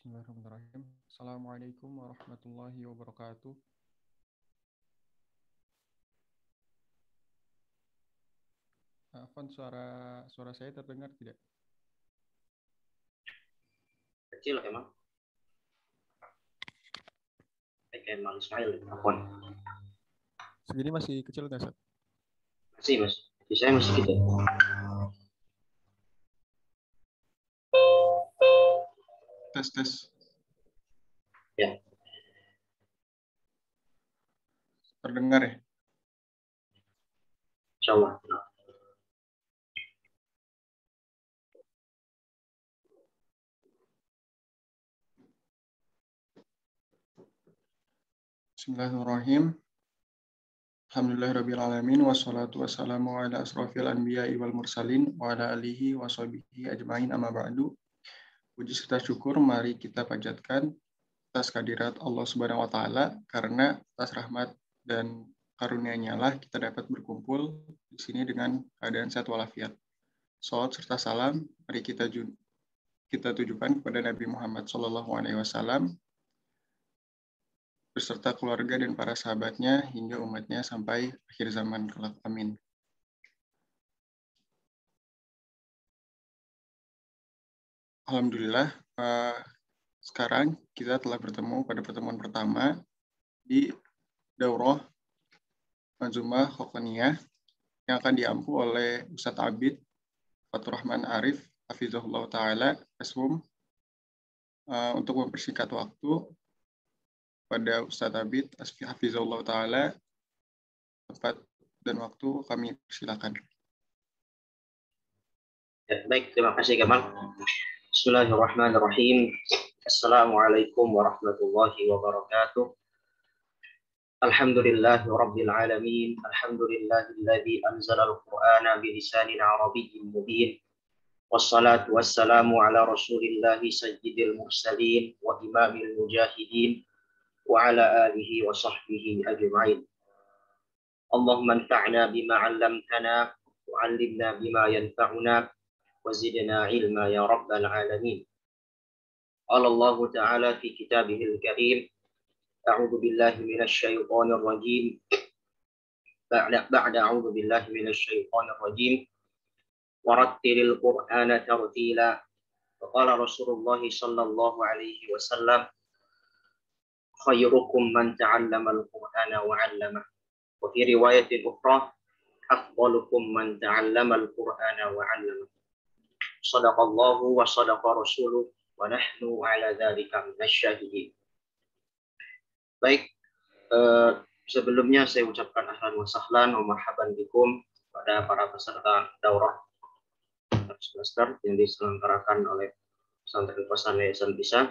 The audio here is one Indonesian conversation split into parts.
Bismillahirrahmanirrahim. Assalamualaikum warahmatullahi wabarakatuh. Afwan, suara saya terdengar tidak? Kecil emang. Emang Ismail, Afwan. Segini masih kecil nggak, Sat? Masih mas, di saya masih gitu. Tes. Ya. Terdengar ya? Insyaallah. Bismillahirrahmanirrahim. Alhamdulillahirrabbilalamin. Wassalatu wassalamu ala asrafil anbiya'i wal mursalin wa ala alihi wa sahbihi ajma'in amma ba'du. Puji serta syukur mari kita panjatkan atas kehadirat Allah Subhanahu wa taala, karena atas rahmat dan karunia-Nya lah kita dapat berkumpul di sini dengan keadaan sehat walafiat. Salawat serta salam mari kita tujukan kepada Nabi Muhammad SAW beserta keluarga dan para sahabatnya hingga umatnya sampai akhir zaman kelak. Amin. Alhamdulillah, sekarang kita telah bertemu pada pertemuan pertama di Daurah Manzumah Khokaniyah yang akan diampu oleh Ustadz Abid Fatur Rahman Arif Hafizahullah Ta'ala Aswum. Untuk mempersingkat waktu, pada Ustadz Abid Hafizahullah Ta'ala, tempat dan waktu kami persilakan. Ya, baik, terima kasih Kemal. Bismillahirrahmanirrahim. Assalamualaikum warahmatullahi wabarakatuh. Alhamdulillahi rabbil alamin. Alhamdulillahilladzi anzala al-Qur'ana bilisanin arabiyyin mubin. Wassalatu wassalamu ala rasulillahi sayyidil mursalin wa imamil mujahidin wa ala alihi wa sahbihi ajma'in. Allahumma anfa'na bima 'allamtana wa 'allimna bima yanfa'una wa zidna 'ilma ya rabbal alamin. Qala Allah ta'ala fi kitabihil karim, a'udzu billahi minasy syaithanir rajim. Ba'da a'udzu billahi minasy syaithanir rajim. Warattilil Qur'ana tartila. Qala Rasulullah sallallahu alaihi wasallam, khairukum man ta'allama al-Qur'ana wa 'allama. Wa fi riwayatin ukhra, afdalukum man ta'allama al-Qur'ana wa 'allama. Shadaqallahu wa shadaqa rasuluh wa nahnu 'ala dzalika minasyahidin. Baik, sebelumnya saya ucapkan ahlan wa sahlan wa marhaban bikum pada para peserta daurah semester yang diselenggarakan oleh Pesantren Kosan Yayasan Bisa.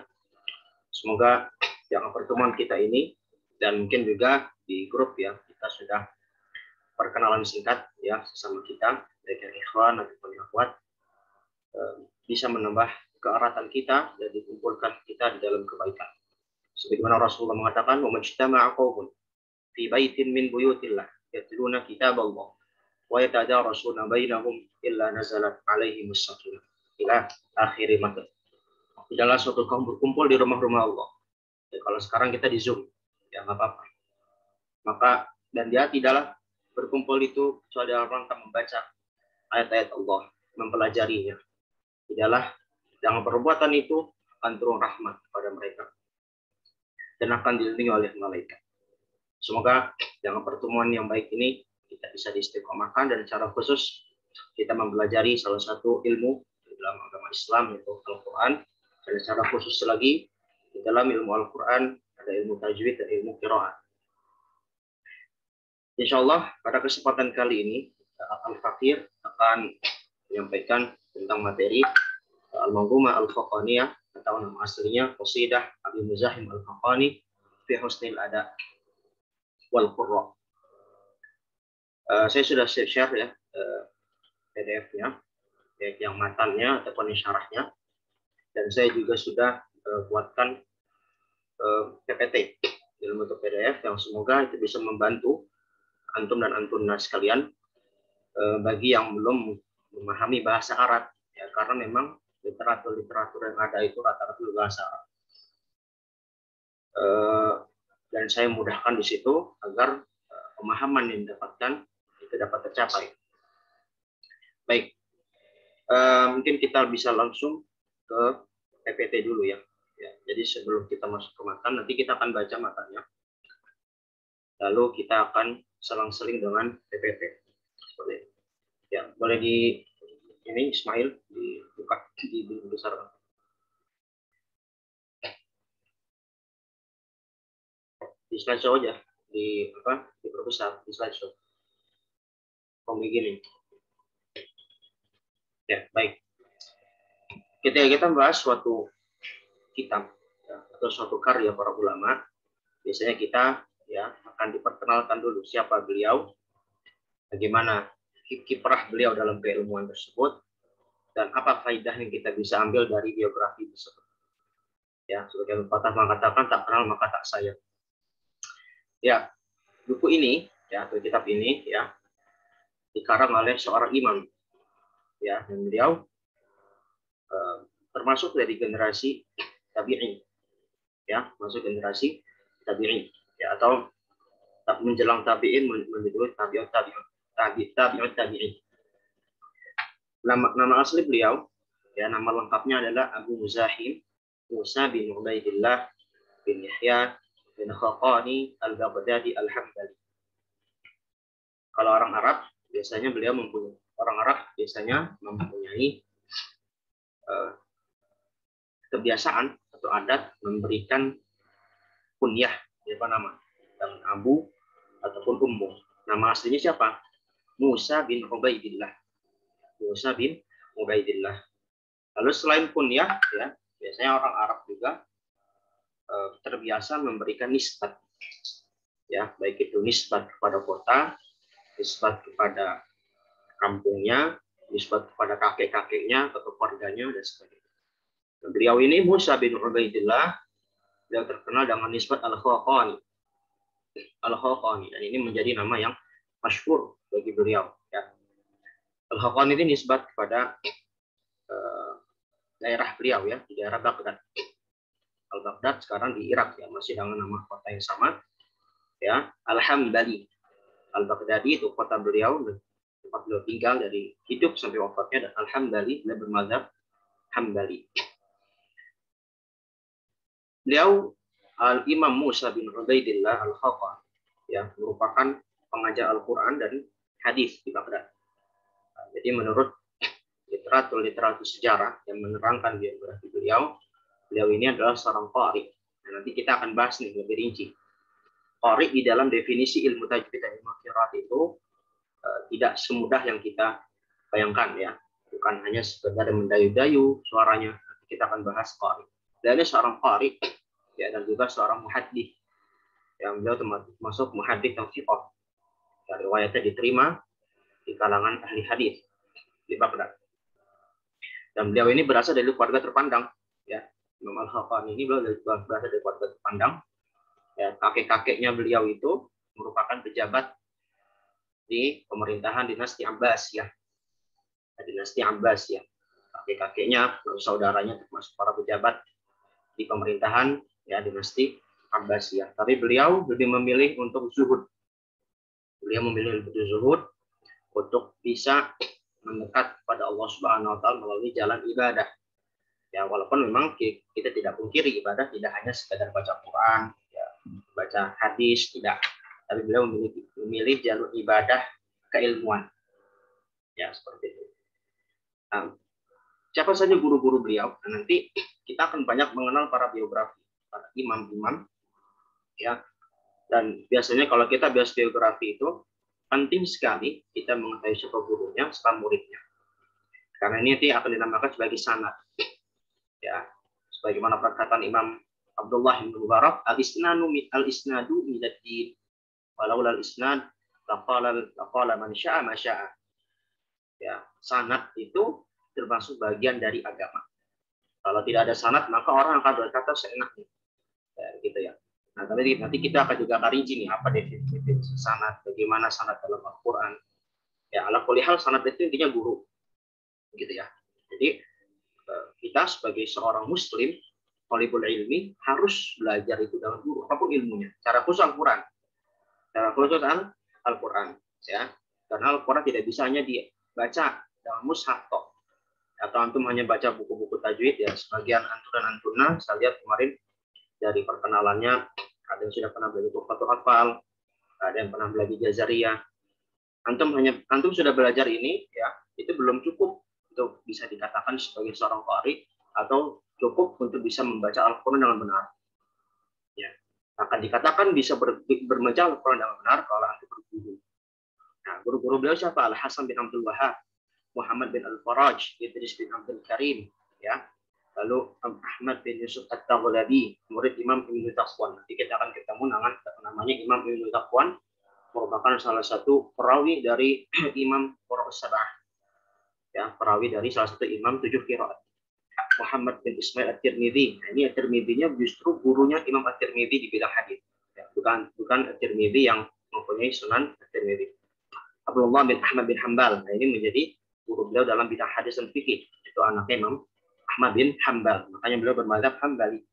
Semoga dalam pertemuan kita ini dan mungkin juga di grup ya, kita sudah perkenalan singkat ya sesama kita, baik yang ikhwan ataupun akhwat, bisa menambah keeratan kita dan dikumpulkan kita di dalam kebaikan. Sebagaimana Rasulullah mengatakan, "Wa majtama'a qaumun fi baitin min buyutillah yatluna kitaballah wa yatadarasuna bainahum illa nazalat alaihimus sakinah." Ila akhir matn. Tidaklah suatu kaum berkumpul di rumah-rumah Allah. Ya, kalau sekarang kita di Zoom, ya nggak apa-apa. Maka dan dia tidaklah berkumpul itu kecuali dalam rangka membaca ayat-ayat Allah, mempelajarinya. Tidaklah dengan perbuatan itu akan turun rahmat kepada mereka dan akan dilindungi oleh malaikat. Semoga dengan pertemuan yang baik ini kita bisa diistiqomahkan, dan secara khusus kita mempelajari salah satu ilmu di dalam agama Islam, yaitu Al-Quran. Dan secara khusus lagi di dalam ilmu Al-Quran ada ilmu tajwid dan ilmu qiraat. Insyaallah pada kesempatan kali ini Al-Fakir akan menyampaikan tentang materi Al-Manzumah Al-Khokaniyah, atau nama aslinya Qasidah Abi Muzahim Al-Khokhani fi Husnil Ada wal Qurra. Saya sudah share ya PDF-nya, baik yang matannya ataupun yang syarahnya, dan saya juga sudah buatkan PPT dalam bentuk PDF yang semoga itu bisa membantu antum dan antuna sekalian bagi yang belum memahami bahasa Arab ya, karena memang literatur yang ada itu rata-rata bahasa Arab. dan saya mudahkan di situ agar pemahaman yang didapatkan itu dapat tercapai. Baik, mungkin kita bisa langsung ke PPT dulu ya. Jadi sebelum kita masuk ke matan, nanti kita akan baca matanya. Lalu kita akan selang-seling dengan PPT. Seperti itu. Ya, boleh di ini Ismail dibuka di besar. Di slideshow aja, diperbesar di slideshow. Begini. Ya, baik. Ketika kita membahas suatu kitab ya, atau suatu karya para ulama, biasanya kita ya akan diperkenalkan dulu siapa beliau, bagaimana kiprah beliau dalam keilmuan tersebut, dan apa faidah yang kita bisa ambil dari biografi tersebut. Ya, sebagai pepatah mengatakan tak kenal maka tak sayang. Ya, buku ini ya atau kitab ini ya dikarang oleh seorang imam ya, dan beliau termasuk dari generasi tabi'in ya, masuk generasi tabi'in ya, atau menjelang tabi'in menuju tabi'in. Nama asli beliau ya, nama lengkapnya adalah Abu Muzahim Musa bin Ubaidillah bin Yahya bin Khaqani al-Baghdadi al-Hambali. Kalau orang Arab biasanya mempunyai kebiasaan atau adat memberikan kunyah apa nama dengan Abu ataupun Ummu. Nama aslinya siapa? Musa bin Ubaidillah. Musa bin Ubaidillah. Lalu selain kunyah ya, biasanya orang Arab juga terbiasa memberikan nisbat. Ya, baik itu nisbat kepada kota, nisbat kepada kampungnya, nisbat kepada kakek-kakeknya atau keluarganya dan sebagainya. Beliau ini Musa bin Ubaidillah, beliau terkenal dengan nisbat Al-Khaqani. Al-Khaqani, dan ini menjadi nama yang masyhur bagi beliau. Ya. Al-Khaqani ini nisbat kepada daerah beliau ya, di daerah Baghdad. Al-Baghdad sekarang di Irak ya, masih dengan nama kota yang sama. Ya, Al-Hambali. Al-Baghdadi itu kota beliau, tempat beliau tinggal dari hidup sampai wafatnya, dan Al-Hambali beliau bermadzhab Hambali. Beliau Al-Imam Musa bin Ubaidillah Al-Khaqani ya, merupakan pengajar Al-Quran dan hadis di Baghdad. Jadi menurut literatur sejarah yang menerangkan biografi beliau ini adalah seorang qari. Nah, nanti kita akan bahas nih lebih rinci. Qari di dalam definisi ilmu tajwid dan ilmu qiraat itu tidak semudah yang kita bayangkan ya. Bukan hanya sekedar mendayu-dayu suaranya. Nanti kita akan bahas qari. Dan ini seorang qari ya, dan juga seorang muhaddits yang beliau termasuk muhaddits yang thiqah. Ya, riwayatnya diterima di kalangan ahli hadis di Baghdad. Dan beliau ini berasal dari keluarga terpandang ya. Imam Al-Khaqani ini berasal dari keluarga terpandang. Ya, kakek-kakeknya beliau itu merupakan pejabat di pemerintahan dinasti Abbasiyah. Dinasti Abbasiyah. Kakek-kakeknya, saudaranya termasuk para pejabat di pemerintahan ya dinasti Abbasiyah. Tapi beliau lebih memilih untuk zuhud. Beliau memilih untuk zuhud untuk bisa mendekat kepada Allah Subhanahu wa taala melalui jalan ibadah. Ya, walaupun memang kita tidak pungkiri ibadah tidak hanya sekedar baca Quran, ya, baca hadis, tidak. Tapi beliau memilih jalur ibadah keilmuan. Ya, seperti itu. Nah, siapa saja guru-guru beliau? Nah, nanti kita akan banyak mengenal para biografi, para imam-imam, ya. Dan biasanya kalau kita bahas biografi itu penting sekali kita mengetahui siapa gurunya, siapa muridnya. Karena ini nanti akan dinamakan sebagai sanad. Ya, sebagaimana perkataan Imam Abdullah bin Mubarak, al-isnadu min ad-din, walau al-isnad laqala man syaa ma syaa. Ya, sanad itu termasuk bagian dari agama. Kalau tidak ada sanad, maka orang akan berkata seenaknya. Ya, gitu ya. Nah, tapi nanti kita akan juga rinci nih apa definisi sanad, bagaimana sanad dalam Al-Qur'an. Ya, ala kulli hal sanad itu intinya guru. Gitu ya. Jadi kita sebagai seorang muslim thalibul ilmi harus belajar itu dengan guru apapun ilmunya. Cara khusus Al-Qur'an. Cara khusus Al-Qur'an ya. Karena Al-Qur'an tidak bisa hanya dibaca dalam mushaf toh. Atau antum hanya baca buku-buku tajwid ya. Sebagian antum dan antuna saya lihat kemarin dari perkenalannya ada yang sudah pernah belajar Tuhfatul Hafal, ada yang pernah belajar Jazariyah. Antum sudah belajar ini ya, itu belum cukup untuk bisa dikatakan sebagai seorang qari atau cukup untuk bisa membaca Al-Qur'an dengan benar. Ya. Akan dikatakan bisa berbaca Al-Qur'an dengan benar kalau antum berguru. Nah, guru-guru beliau siapa? Al-Hasan bin Abdul Wahhab, Muhammad bin Al-Faraj, Idris bin Abdul Karim, ya. Lalu Ahmad bin Yusuf At-Taghlabi, murid Imam Ibnu Taqwan. Nanti kita akan ketemu namanya Imam Ibnu Taqwan, merupakan salah satu perawi dari Imam Qura'us Sab'ah. Ya, perawi dari salah satu imam 7 qiraat. Muhammad bin Ismail At-Tirmidzi. Nah, ini At-Tirmidzi-nya justru gurunya Imam At-Tirmidzi di bidang hadis. Ya, bukan At-Tirmidzi yang mempunyai Sunan At-Tirmidzi. Abdullah bin Ahmad bin Hanbal. Nah, ini menjadi guru beliau dalam bidang hadis dan fikih. Itu anaknya Imam Ahmad bin Hanbal. Makanya beliau bermadzhab Hambali.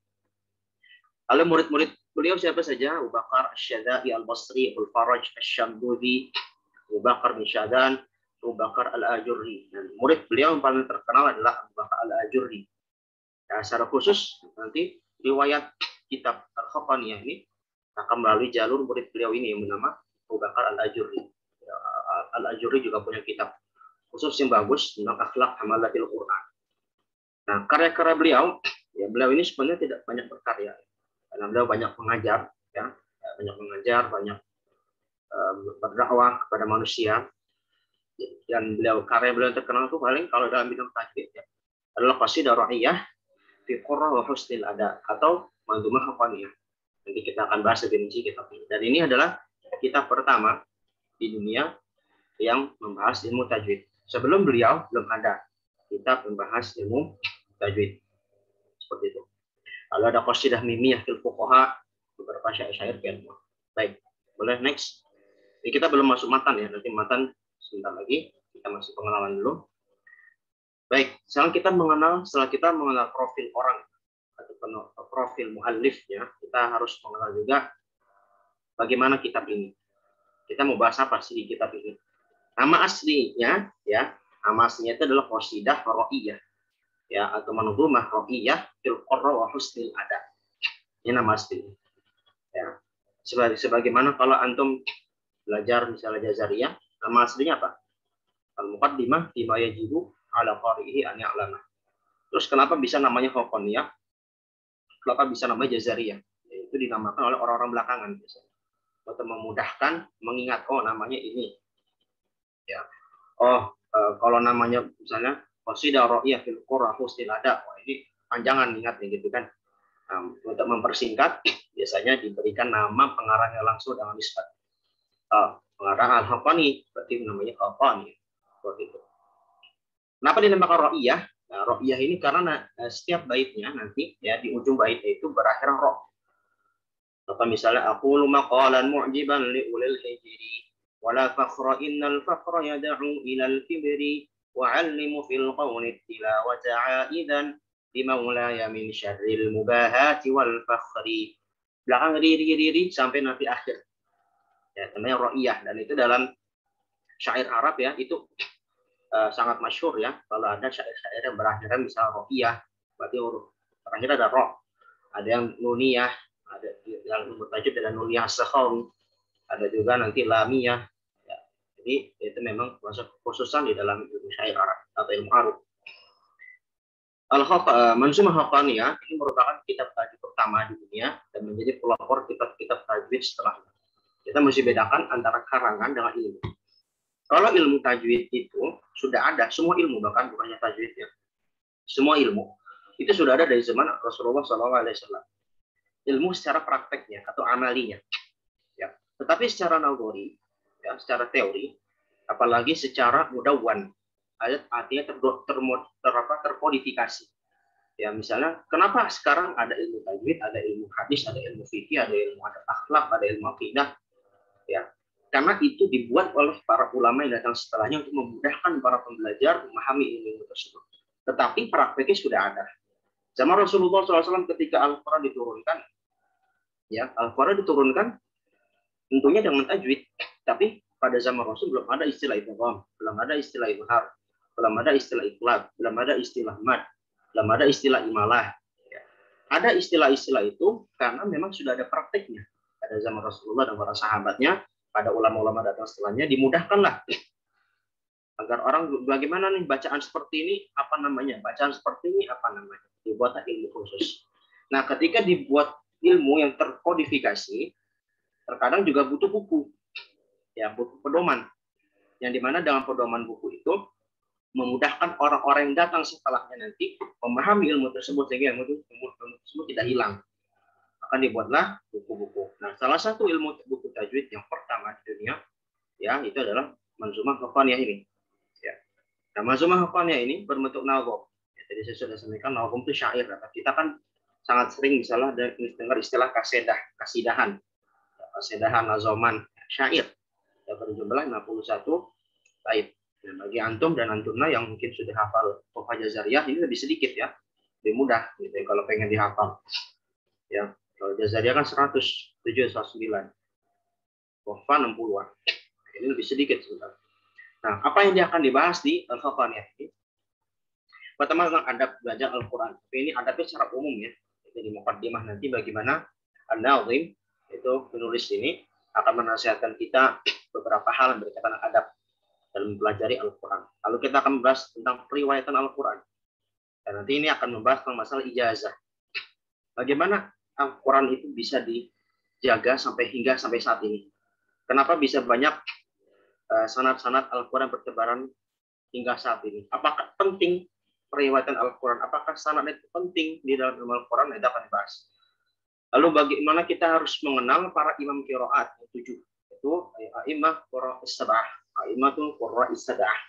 Lalu murid-murid beliau siapa saja? Abu Bakar Asy-Syadza'i Al-Basri, Abul Faraj Asy-Syamdudi, Abu Bakar bin Syadan, Abu Bakar Al-Ajurri. Dan murid beliau yang paling terkenal adalah Abu Bakar Al-Ajurri. Ya, secara khusus nanti riwayat kitab Al-Khafaniyah ini akan melalui jalur murid beliau ini yang bernama Abu Bakar Al-Ajurri. Ya, Al-Ajurri juga punya kitab khusus yang bagus tentang akhlak hamalatil Quran. Nah, karya-karya beliau, ya beliau ini sebenarnya tidak banyak berkarya. Karena beliau banyak mengajar, ya, banyak berdakwah kepada manusia. Dan karya beliau terkenal itu paling kalau dalam bidang tajwid ya, adalah qasidah ra'iyah fi qurra wa husnil ada atau manzumah hafaniyah. Nanti kita akan bahas lebih rinci kitab ini. Dan ini adalah kitab pertama di dunia yang membahas ilmu tajwid. Sebelum beliau belum ada kitab membahas ilmu tajwid seperti itu. Lalu ada qasidah mimiyah fil fuqaha, beberapa syair-syair ilmu. Baik, boleh next. Jadi kita belum masuk matan ya, nanti matan sebentar lagi. Kita masih pengenalan dulu. Baik, setelah kita mengenal profil orang atau profil muallifnya, kita harus mengenal juga bagaimana kitab ini. Kita mau bahas apa sih di kitab ini? Nama aslinya itu adalah qasidah ra'iyah. Ya, atau manzumah ra'iyah fil qurra wa husnil ada. Ini nama asli. Ya. Sebagaimana kalau antum belajar misalnya Jazariyah, nama aslinya apa? Al-Muqaddimah bima yajibu ala qari'ihi an ya'lama. Terus kenapa bisa namanya Hafaniyah? Kenapa bisa namanya Jazariyah? Itu dinamakan oleh orang-orang belakangan biasanya. Untuk memudahkan mengingat namanya ini. Ya. Kalau namanya misalnya qasidah ra'iyah fil qurra husnil ada, ini panjangan ingatnya gitu kan. Untuk mempersingkat biasanya diberikan nama pengarangnya langsung dengan nisbat. Pengarang Al-Hafani berarti namanya Hafani seperti itu. Kenapa dinamakan ra'iyah? Nah, ra'iyah ini karena setiap baitnya nanti ya di ujung baitnya itu berakhir ra. Atau misalnya aqulu maqalan mu'jiban li ulil hijri wala fakhra innal fakhra yad'u ilal kibri wa'allimu fil qawli tilawata 'aidan bimaulaya min syarril mubahati wal fakhri. Belakang riri sampai nanti akhir. Ya, namanya ra'iyah, dan itu dalam syair Arab ya, itu sangat masyhur ya. Kalau ada syair-syair yang berakhirnya misalnya ra'iyah, berarti huruf terakhir ada ra. Ada yang nuniyah, ada yang mutajid dan nuniyah sakhawi. Ada juga nanti lamiyah. Ya. Jadi itu memang masuk khususan di dalam ilmu syair Arab atau ilmu Arab. Manzumah Hafaniyah ini merupakan kitab tajwid pertama di dunia dan menjadi pelopor kitab-kitab tajwid setelahnya. Kita mesti bedakan antara karangan dengan ilmu. Kalau ilmu tajwid itu sudah ada, semua ilmu bahkan bukannya tajwidnya, semua ilmu itu sudah ada dari zaman Rasulullah SAW. Ilmu secara prakteknya atau amalinya, ya. Tetapi secara naluri, ya, secara teori, apalagi secara mudawwan, artinya terkodifikasi. Ya, misalnya, kenapa sekarang ada ilmu tajwid, ada ilmu hadis, ada ilmu fikih, ada ilmu akhlak, ada ilmu akidah? Ya, karena itu dibuat oleh para ulama yang datang setelahnya untuk memudahkan para pembelajar memahami ilmu tersebut. Tetapi prakteknya sudah ada. Zaman Rasulullah SAW ketika Al-Quran diturunkan, ya Al-Quran diturunkan tentunya dengan tajwid, tapi pada zaman Rasul belum ada istilah idgham, belum ada istilah izhar, belum ada istilah iqlab, belum ada istilah mad, belum ada istilah imalah. Ya. Ada istilah-istilah itu karena memang sudah ada prakteknya pada zaman Rasulullah dan para sahabatnya, pada ulama-ulama datang setelahnya, dimudahkanlah agar orang bagaimana nih bacaan seperti ini apa namanya, bacaan seperti ini apa namanya, dibuat ilmu khusus. Nah, ketika dibuat ilmu yang terkodifikasi, terkadang juga butuh buku, ya buku pedoman, yang dimana dalam pedoman buku itu memudahkan orang-orang yang datang setelahnya nanti memahami ilmu tersebut sehingga ilmu tersebut tidak hilang. Akan dibuatlah buku-buku. Nah, salah satu ilmu buku tajwid yang pertama di dunia, ya itu adalah Manzumah Haqqaniyah ini. Ya. Nah, Manzumah Haqqaniyah ini berbentuk nazom. Ya, tadi saya sudah sampaikan nazom itu syair. Kita kan sangat sering misalnya dengar istilah kasidahan, nazoman, syair. Ya, berjumlah 61 bait. Nah, bagi antum dan antumna yang mungkin sudah hafal Tuhfah Jazariyah ini lebih sedikit ya, lebih mudah gitu ya, kalau pengen dihafal. Ya, kalau Jazariyah kan 107 109. Tuhfah 60-an. Ini lebih sedikit sebentar. Nah, apa yang dia akan dibahas di Al-Haqqaniyah ini? Pertama tentang adab belajar Al-Quran. Tapi ini adabnya secara umum ya. Jadi muqaddimah nanti bagaimana An-Nazim itu penulis ini akan menasihatkan kita beberapa hal yang berkaitan dengan adab dalam mempelajari Al-Quran. Lalu kita akan membahas tentang periwayatan Al-Quran. Dan nanti ini akan membahas tentang masalah ijazah. Bagaimana Al-Quran itu bisa dijaga hingga sampai saat ini. Kenapa bisa banyak sanad-sanad Al-Quran bertebaran hingga saat ini. Apakah penting periwayatan Al-Quran? Apakah sanad itu penting di dalam ilmu Al-Quran? Itu akan dibahas. Lalu bagaimana kita harus mengenal para imam qiraat yang 7. Itu a'imah qurra as-sab'ah. A'immatul qurra as-sab'ah.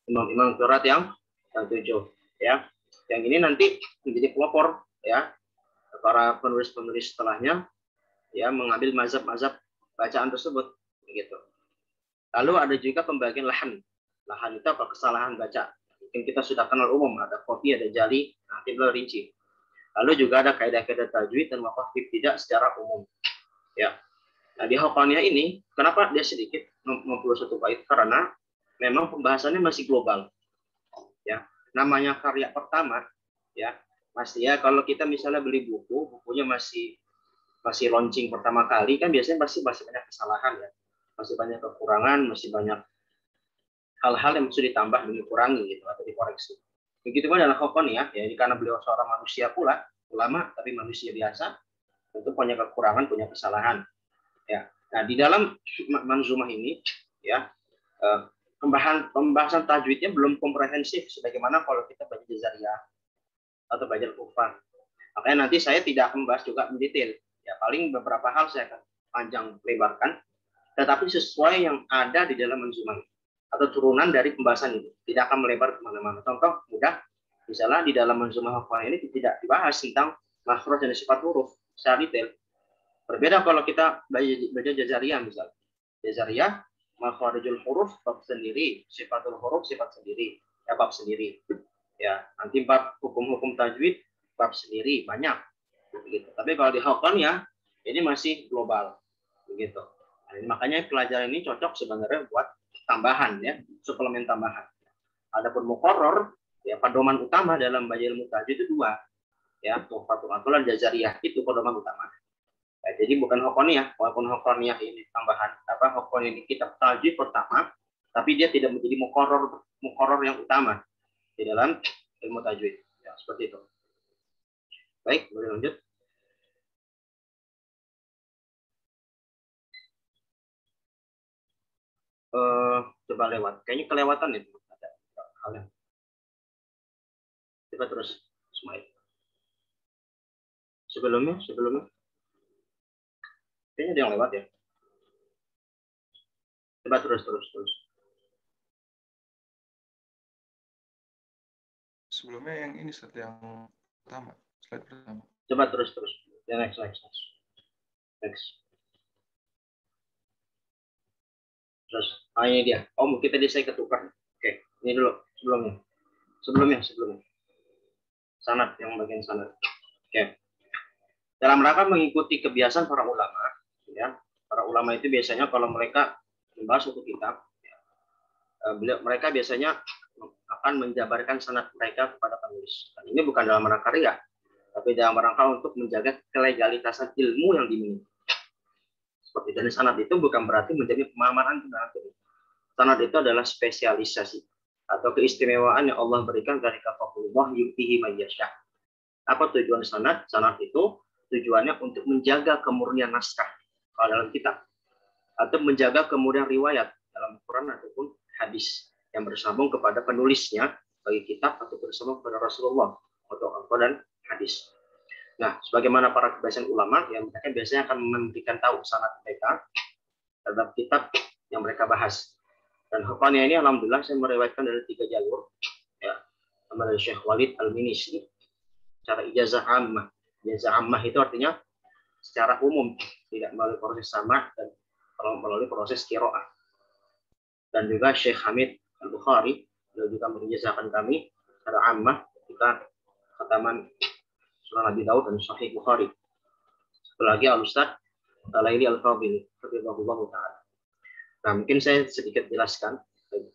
Imam-imam qiraat yang 7 ya. Yang ini nanti menjadi pelopor ya para penulis-penulis setelahnya ya mengambil mazhab-mazhab bacaan tersebut begitu. Lalu ada juga pembagian lahan. Lahan itu apa? Kesalahan baca. Mungkin kita sudah kenal umum, ada kopi, ada jali, nanti beliau rinci. Lalu juga ada kaidah-kaidah tajwid dan waqaf ibtida secara umum. Ya. Nah, di Haqqaniyah ini kenapa dia sedikit 61 bait? Karena memang pembahasannya masih global. Ya. Namanya karya pertama ya. Pasti ya kalau kita misalnya beli bukunya masih launching pertama kali kan biasanya masih banyak kesalahan ya. Masih banyak kekurangan, masih banyak hal-hal yang mesti ditambah dan dikurangi gitu atau dikoreksi. Begitu pun dalam Haqqaniyah ya, ini karena beliau seorang manusia pula, ulama tapi manusia biasa, tentu punya kekurangan, punya kesalahan. Ya. Nah, di dalam manzumah ini ya pembahasan tajwidnya belum komprehensif sebagaimana kalau kita belajar Jazariyah atau belajar Tuhfah. Makanya nanti saya tidak akan membahas juga mendetail. Ya, paling beberapa hal saya akan panjang lebarkan, tetapi sesuai yang ada di dalam manzumah atau turunan dari pembahasan itu, tidak akan melebar kemana-mana. Contoh mudah, misalnya di dalam manzumah Haqqaniyah ini tidak dibahas tentang makhraj dan sifat huruf secara detail. Berbeda kalau kita belajar Jazariyah misalnya. Jazariyah, makhrarijul huruf bab sendiri, sifatul huruf sifat sendiri, ya bab sendiri. Ya, nanti bab hukum-hukum tajwid bab sendiri banyak. Begitu. Tapi kalau di Haqqaniyah ini masih global. Begitu. Nah, makanya pelajaran ini cocok sebenarnya buat tambahan ya, suplemen tambahan. Adapun muqarrar ya pedoman utama dalam belajar ilmu tajwid itu 2. Ya, Tuhfatul Atfal dan Jazariyah itu pedoman utama. Ya, jadi bukan Haqqaniyah, walaupun Haqqaniyah ini tambahan Haqqaniyah ini kitab tajwid pertama, tapi dia tidak menjadi muqarrar yang utama di dalam ilmu tajwid. Ya, seperti itu. Baik, boleh lanjut. Coba lewat. Kayaknya kelewatan itu ada hal yang. Coba terus, Ismail. Sebelumnya. Kayaknya ada yang lewat ya. Coba terus. Sebelumnya yang ini yang pertama, slide pertama. Coba terus. Ya, next. Terus, ini dia. Oh, mungkin tadi saya ketukar. Oke, ini dulu sebelumnya. sanad, yang bagian sanad. Oke. Dalam rangka mengikuti kebiasaan para ulama, ya. Para ulama itu biasanya kalau mereka membahas suatu kitab, mereka biasanya akan menjabarkan sanad mereka kepada penulis. Dan ini bukan dalam rangka riya, tapi dalam rangka untuk menjaga kelegalitasan ilmu yang dimiliki. Seperti dari sanad itu bukan berarti menjadi pemahaman antum. Sanad itu adalah spesialisasi atau keistimewaan yang Allah berikan dari kafahullah yu'tihi may yasha. Apa tujuan sanad? Sanad itu tujuannya untuk menjaga kemurnian naskah kalau dalam kitab, atau menjaga kemurnian riwayat dalam Quran ataupun hadis yang bersambung kepada penulisnya bagi kitab atau bersambung kepada Rasulullah atau Al-Quran dan hadis. Nah, sebagaimana para kebiasaan ulama yang mereka biasanya akan memberikan tahu sanad mereka terhadap kitab yang mereka bahas. Dan hukumnya ini alhamdulillah saya meriwayatkan dari 3 jalur, ya, dari Syekh Walid Al-Minisi secara ijazah ammah. Ijazah ammah itu artinya secara umum, tidak melalui proses sama dan kalau melalui proses qiraah. Dan juga Syekh Hamid Al-Bukhari beliau juga mengijazahkan kami secara ammah ketika khataman Sunan Abi Daud dan Sahih Bukhari. Satu lagi Al-Ustaz Al-Laili Al-Fadhili hafizahullah taala. Nah, mungkin saya sedikit jelaskan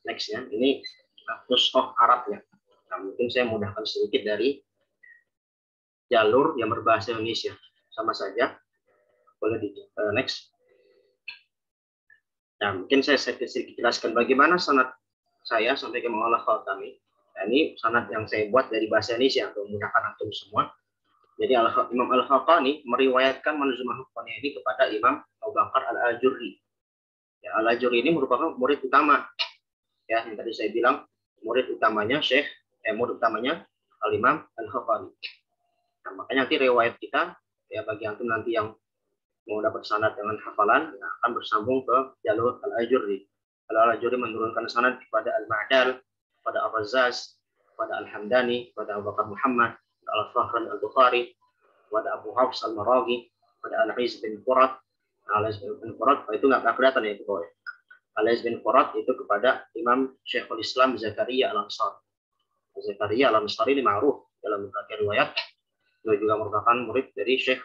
nextnya. Ini nushah Arabnya. Nah, mungkin saya mudahkan sedikit dari jalur yang berbahasa Indonesia. Sama saja. Boleh di next. Nah, mungkin saya sedikit jelaskan bagaimana sanad saya sampai ke Maulana Khatami. Nah, ini sanad yang saya buat dari bahasa Indonesia untuk memudahkan antum semua. Jadi Imam Al-Khatami meriwayatkan manzumah Hukmani ini kepada Imam Abu Bakar Al-Ajurri. Ya, Al-Ajurri ini merupakan murid utama. Ya, yang tadi saya bilang murid utamanya murid utamanya Al-Imam Al-Khatami. Nah, makanya nanti riwayat kita, ya bagi antum nanti yang mau dapat sanad dengan hafalan, akan bersambung ke jalur Al-Ajurri. Al-Ajurri menurunkan sanad kepada Al-Ma'dal, kepada Al-Razzaz, kepada Al-Hamdani, kepada Abu Bakar Muhammad, Al-Fahran Al-Bukhari, kepada Abu Hafs Al-Marawi, kepada Al-Aiz bin Qurat. Al-Aiz bin Qurat itu nggak kelihatan ya itu. Al-Aiz bin Qurat itu kepada Imam Syekhul Islam Zakaria Al-Ansari. Zakaria Al-Ansari ini ma'ruf dalam berbagai riwayat. Beliau juga merupakan murid dari Syekh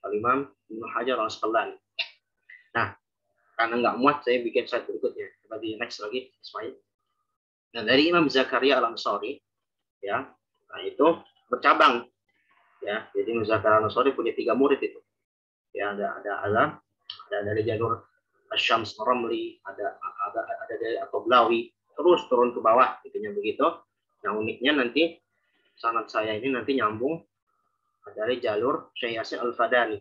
Al-Imam Ibnu Hajar Al-Asqalani. Nah, karena nggak muat, saya bikin slide berikutnya. Coba di next lagi, Ismail. Nah, dari Imam Zakaria Al-Ansari, ya, nah itu bercabang, ya. Jadi Imam Zakaria Al-Ansari punya 3 murid itu. Ya, ada dari jalur Asyams Ramli, ada dari At-Tablawi, terus turun ke bawah, intinya begitu. Nah, uniknya nanti sanad saya ini nanti nyambung dari jalur Syekh Yasin Al-Fadani.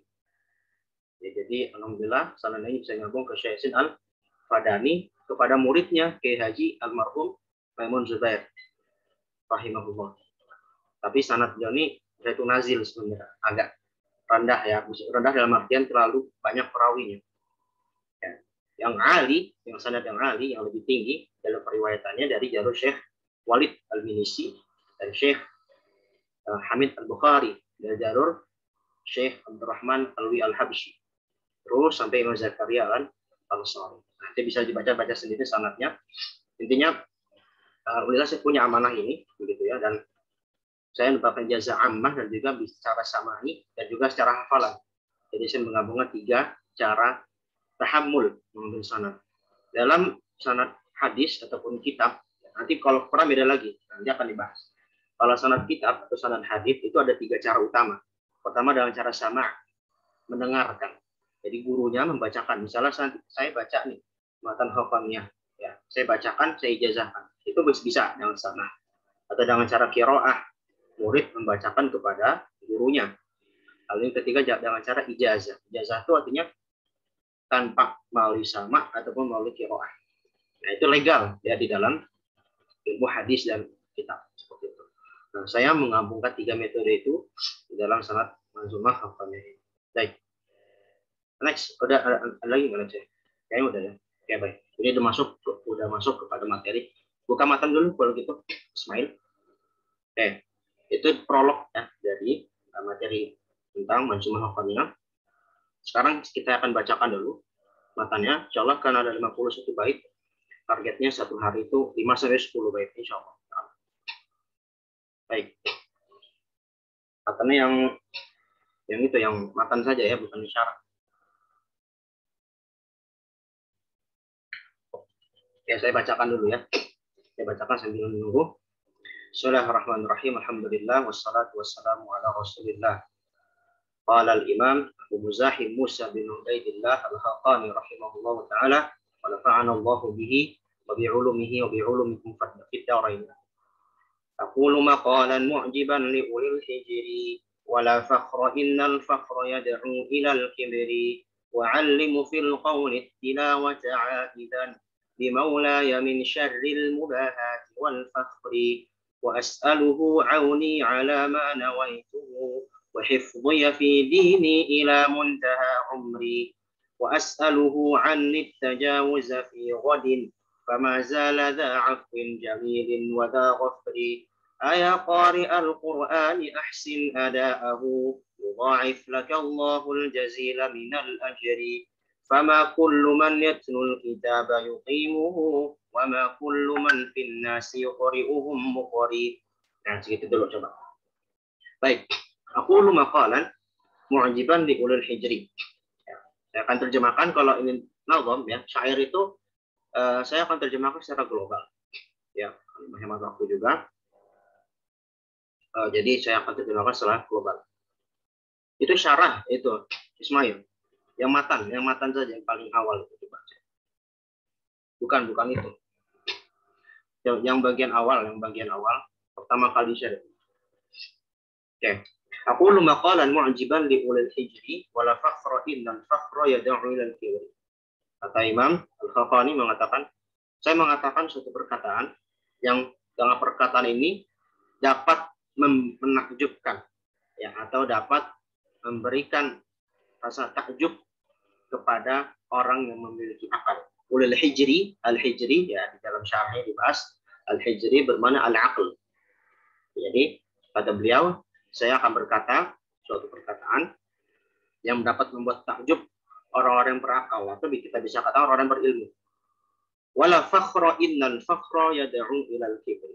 Ya, jadi alhamdulillah sanad ini bisa nyambung ke Syekh Yasin Al-Fadani kepada muridnya Kiai Haji Almarhum Maimun Zubair rahimahullah. Tapi sanad ini itu nazil sebenarnya, agak rendah ya, rendah dalam artian terlalu banyak perawinya. Ya. Yang ali, yang sanad yang ali, yang lebih tinggi dalam periwayatannya dari jalur Syekh Walid Al-Minisi dan Syekh Hamid Al-Bukhari dari jalur Syekh Abdurrahman Alwi Al-Habsyi. Terus sampai Imam Zakaria Al-Ansari. Nanti bisa dibaca sendiri sanadnya. Intinya, alhamdulillah saya punya amanah ini, begitu ya, dan saya merupakan jazah ammah dan juga secara samani dan juga secara hafalan. Jadi saya menggabungkan 3 cara tahammul mengambil sanad. Dalam sanad hadis ataupun kitab, nanti kalau Quran beda lagi, nanti akan dibahas. Kalau sanad kitab atau sanad hadis itu ada 3 cara utama. Pertama dengan cara sama, mendengarkan. Jadi gurunya membacakan. Misalnya saya baca nih matan hafamnya, ya, saya bacakan, saya ijazahkan. Itu bisa dengan sama. Atau dengan cara qiraah, murid membacakan kepada gurunya. Lalu yang ketiga dengan cara ijazah. Ijazah itu artinya tanpa melalui sama ataupun melalui qiraah. Nah, itu legal ya di dalam ilmu hadis dan kitab seperti itu. Nah, saya menggabungkan 3 metode itu di dalam sanad manzumah hafalnya. Baik. Next, ada lagi nggak sih? Kayaknya udah ya. Oke, baik. Ini udah masuk kepada materi. Buka matan dulu kalau gitu, Ismail. Oke, itu prolog ya dari materi tentang manzumah hafalnya. Sekarang kita akan bacakan dulu matanya. Insya Allah kan ada 51 bait. Targetnya satu hari itu 5-10 bait, insya Allah. Baik. Katanya yang itu yang matan saja ya, bukan isyarat. Ya, saya bacakan dulu ya. Saya bacakan sambil menunggu. Bismillahirrahmanirrahim. Alhamdulillah wassalatu wassalamu ala Rasulillah. Qala al-Imam Abu Muzahim Musa bin Ubaidillah Al-Haqqani rahimahullah taala wa nafa'ana Allah bihi wa bi 'ulumihi wa bi 'ulumikum fid darain. Aqulu maqalan mu'jiban li ulil hijri wa la fakhra innal fakhra yad'u ila al-kibri wa 'allimu fil qawli tilawata 'aidan بمولاي من شر المباهات والفخر وأسأله عوني على ما نويته وحفظي في ديني إلى منتهى عمري وأسأله عني التجاوز في غد فما زال ذا عفو جميل وذا غفر أيا قارئ القرآن أحسن أداءه يضاعف لك الله الجزيل من الأجر فما كل من يتلو الكتاب يقيمه وما كل من في الناس يقرئهم مقري. Nah, segitu dulu coba. Baik, aku maqalan mu'jiban li ulul hijri. Ya, saya akan terjemahkan kalau ini nazam ya, syair itu saya akan terjemahkan secara global. Ya, menghemat waktu juga. Jadi saya akan terjemahkan secara global. Itu syarah itu Ismail. Yang matan saja yang paling awal itu dibaca. Bukan itu. Yang bagian awal pertama kali syarah. Oke. Aku maqalan mu'jiban li ulil hijri wala fakhra innal fakhra yad'u ila al-kibri. Kata Imam Al-Haqqani saya mengatakan suatu perkataan yang dalam perkataan ini dapat menakjubkan ya, atau dapat memberikan rasa takjub kepada orang yang memiliki akal. Ulil hijri, al-hijri ya di dalam syarahnya dibahas, al-hijri bermakna al-aql. Jadi kata beliau, saya akan berkata suatu perkataan yang dapat membuat takjub orang-orang yang berakal, atau kita bisa katakan orang yang berilmu. Wala fakhra innal fakhra yad'u ilal kibri.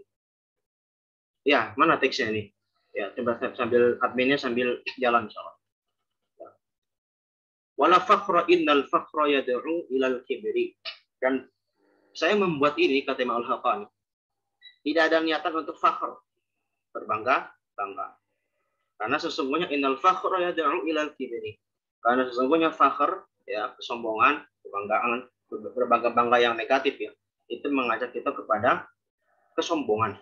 Ya, mana teksnya ini? Ya, coba sambil adminnya sambil jalan insyaallah. Wala fakhra innal fakhra yad'u ilal kibri. Dan saya membuat ini kata Imam Al-Haqqani tidak ada niatan untuk fakhr, berbangga. Karena sesungguhnya innal fakhra yad'u ilal kibri. Karena sesungguhnya fakhr ya, kesombongan, kebanggaan, berbangga-bangga yang negatif ya, itu mengajak kita kepada kesombongan.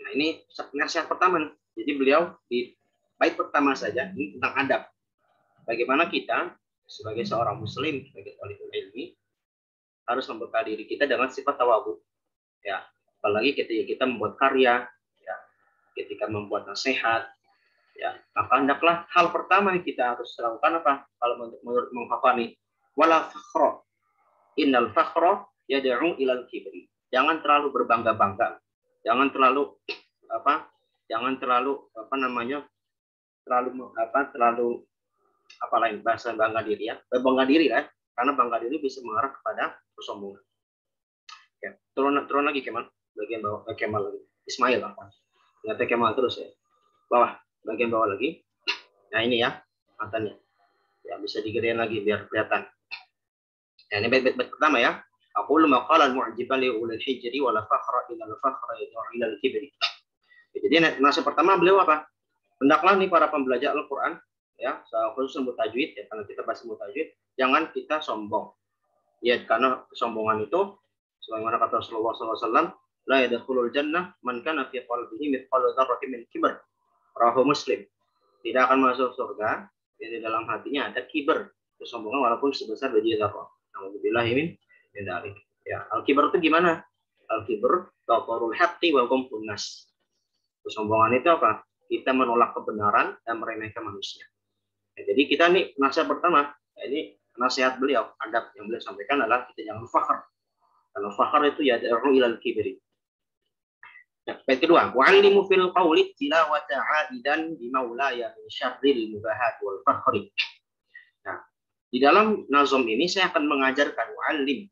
Nah, ini nasihat pertama. Jadi beliau di bait pertama saja ini tentang adab. Bagaimana kita sebagai seorang muslim, sebagai talibul ilmi harus membekal diri kita dengan sifat tawadhu. Ya, apalagi ketika kita membuat karya, ya, ketika membuat nasihat, ya, maka hendaklah hal pertama yang kita harus lakukan apa? Kalau menurut menghafali wala fakhra innal fakhra yad'u ilal kibri. Jangan terlalu berbangga-bangga. Jangan terlalu bahasa bangga diri ya. Bangga diri lah, karena bangga diri bisa mengarah kepada kesombongan. Ya, turun lagi Kemal, bagian bawah Kemal lagi. Ismail apa? Ingat Kemal terus ya. Bawah, bagian bawah lagi. Nah, ini ya matanya. Ya, bisa digedein lagi biar kelihatan. Nah, ini bait pertama ya. Aku maqalan mu'jiban li ulil hijri wala fakhra innal fakhra yad'u ilal kibri. Jadi nasihat pertama beliau apa? Hendaklah nih para pembelajar Al-Qur'an ya, khusus ilmu tajwid ya, karena kita bahas ilmu tajwid, jangan kita sombong. Ya, karena kesombongan itu sebagaimana kata Rasulullah SAW, la yadkhulul jannah man kana fi qalbihi mithqalu dzarratin min kibr. Rawahu Muslim. Tidak akan masuk surga di dalam hatinya ada kibr, kesombongan walaupun sebesar biji zarrah. Alhamdulillah min dzalik. Ya, al-kibr itu gimana? Al-kibr taqarul haqqi wa ghamtun nas. Kesombongan itu apa? Kita menolak kebenaran dan meremehkan manusia. Ya, jadi kita nih nasihat pertama, ya, ini nasihat beliau, adab yang beliau sampaikan adalah kita jangan fakhr. Kalau fakhr itu ya yad'u ilal kibri. Nah, bait kedua, wa'allimu fil qawli tilawata 'aidan bi maulaya min syarril mubahat wal fakhri. Nah, di dalam nazom ini saya akan mengajarkan wa'allim,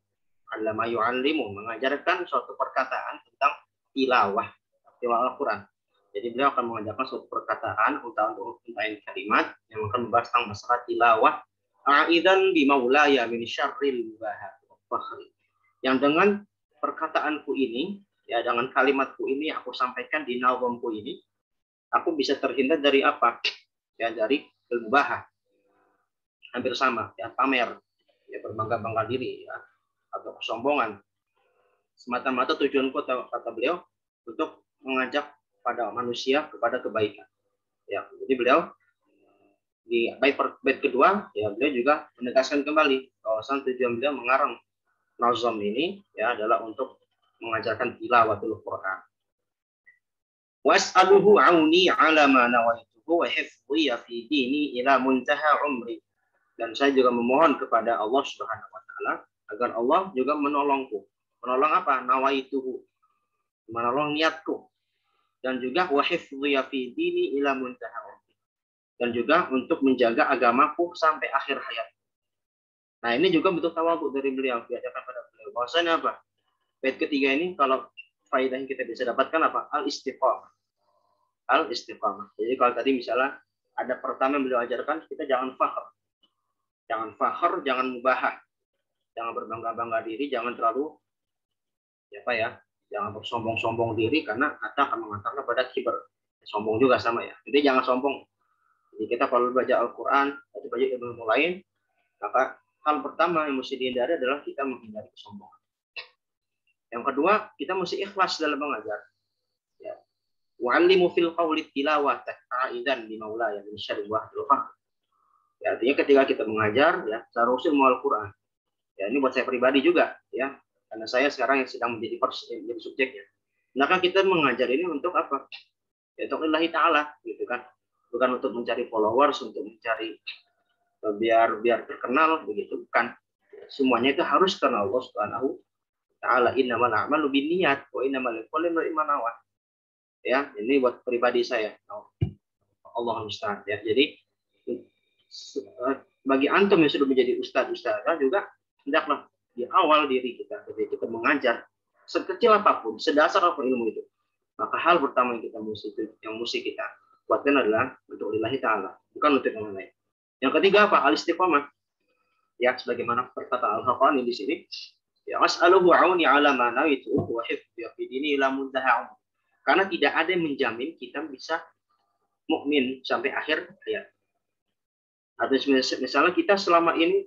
allama yu'allimu, mengajarkan suatu perkataan tentang tilawah Al-Qur'an. Jadi beliau akan mengajarkan suatu perkataan untuk kalimat yang akan membahas tentang masalah tilawah. Aidan bi maulaya min syarril bahat fakhri. Yang dengan perkataanku ini, ya dengan kalimatku ini yang aku sampaikan di nazamku ini, aku bisa terhindar dari apa? Ya dari al-mubahah. Hampir sama, ya pamer, ya berbangga-bangga diri, ya atau kesombongan. Semata-mata tujuanku kata beliau untuk mengajak pada manusia kepada kebaikan. Ya, jadi beliau di bait kedua, ya beliau juga menegaskan kembali bahwasan tujuan beliau mengarang nazam ini ya adalah untuk mengajarkan tilawatul Quran. Was'aluhu auni ala ma nawaituhu wa hifdhi fi dini ila muntaha umri. Dan saya juga memohon kepada Allah Subhanahu wa taala agar Allah juga menolongku. Menolong apa? Nawaituhu. Menolong niatku. Dan juga wa hifdhi fi dini ila muntaha umri. Dan juga untuk menjaga agamaku sampai akhir hayat. Nah, ini juga bentuk tawadhu dari beliau, diajarkan pada beliau. Bahwasanya apa? Bait ketiga ini kalau faedah yang kita bisa dapatkan apa? Al-istiqamah. Al-istiqamah. Jadi kalau tadi misalnya ada pertama yang beliau ajarkan, kita jangan fakhr. Jangan fakhr, jangan mubahah. Jangan berbangga-bangga diri, jangan terlalu apa ya? Jangan bersombong-sombong diri karena kata akan mengantarkan pada kibar. Sombong juga sama ya. Jadi jangan sombong. Jadi kita kalau baca Al-Qur'an atau baca ilmu lain, maka hal pertama yang mesti dihindari adalah kita menghindari kesombongan. Yang kedua, kita mesti ikhlas dalam mengajar. Ya. Wa'allimu fil qawli tilawah ta'idan bi maulaya min syarri wahdil fahm. Ya, artinya ketika kita mengajar ya, seharusnya mau Al-Qur'an. Ya, ini buat saya pribadi juga ya. Karena saya sekarang yang sedang menjadi subjeknya. Maka kita mengajar ini untuk apa? Ya, untuk lillahi ta'ala gitu kan. Bukan untuk mencari followers, untuk mencari biar terkenal begitu, bukan. Semuanya itu harus karena Allah Subhanahu ta'ala. Innamal a'malu binniyat wa innamal likulli imrin ma nawa. Ya, ini buat pribadi saya. Allah musta'an ya. Jadi bagi antum yang sudah menjadi ustaz juga hendaklah di awal diri kita ketika kita mengajar sekecil apapun, sedasar apapun ilmu itu. Maka hal pertama yang mesti kita buatkan adalah untuk lillahi ta'ala, bukan untuk yang lain. Yang ketiga apa? Al-istiqamah. Ya, sebagaimana perkataan Al-Hafani di sini, ya as'aluhu auni ala ma nawaitu wa hifdhi fi dini ila muntaha. Karena tidak ada yang menjamin kita bisa mukmin sampai akhir hayat. Atau misalnya kita selama ini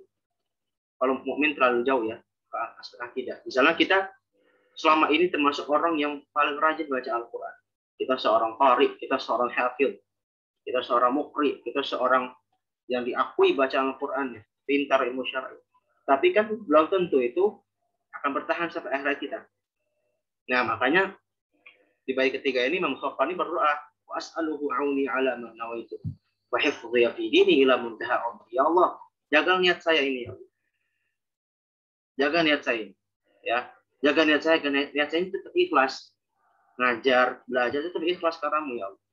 kalau mukmin terlalu jauh ya ke aspek akidah. Misalnya kita selama ini termasuk orang yang paling rajin baca Al-Qur'an. Kita seorang qari, kita seorang hafidh, kita seorang muqri, kita seorang yang diakui baca Al-Qur'annya, pintar ilmu syar'i. Tapi kan belum tentu itu akan bertahan sampai akhirat kita. Nah, makanya di bait ketiga ini Imam Khafani berdoa, wa as'aluhu auni ala ma nawaitu wa hifdhi fi dini ila muntaha umri. Ya Allah, jaga niat saya ini ya Allah. Jaga niat saya ini. Ya. Jaga niat saya, niat saya ini tetap ikhlas. Ngajar, belajar tetap ikhlas karamu ya Allah.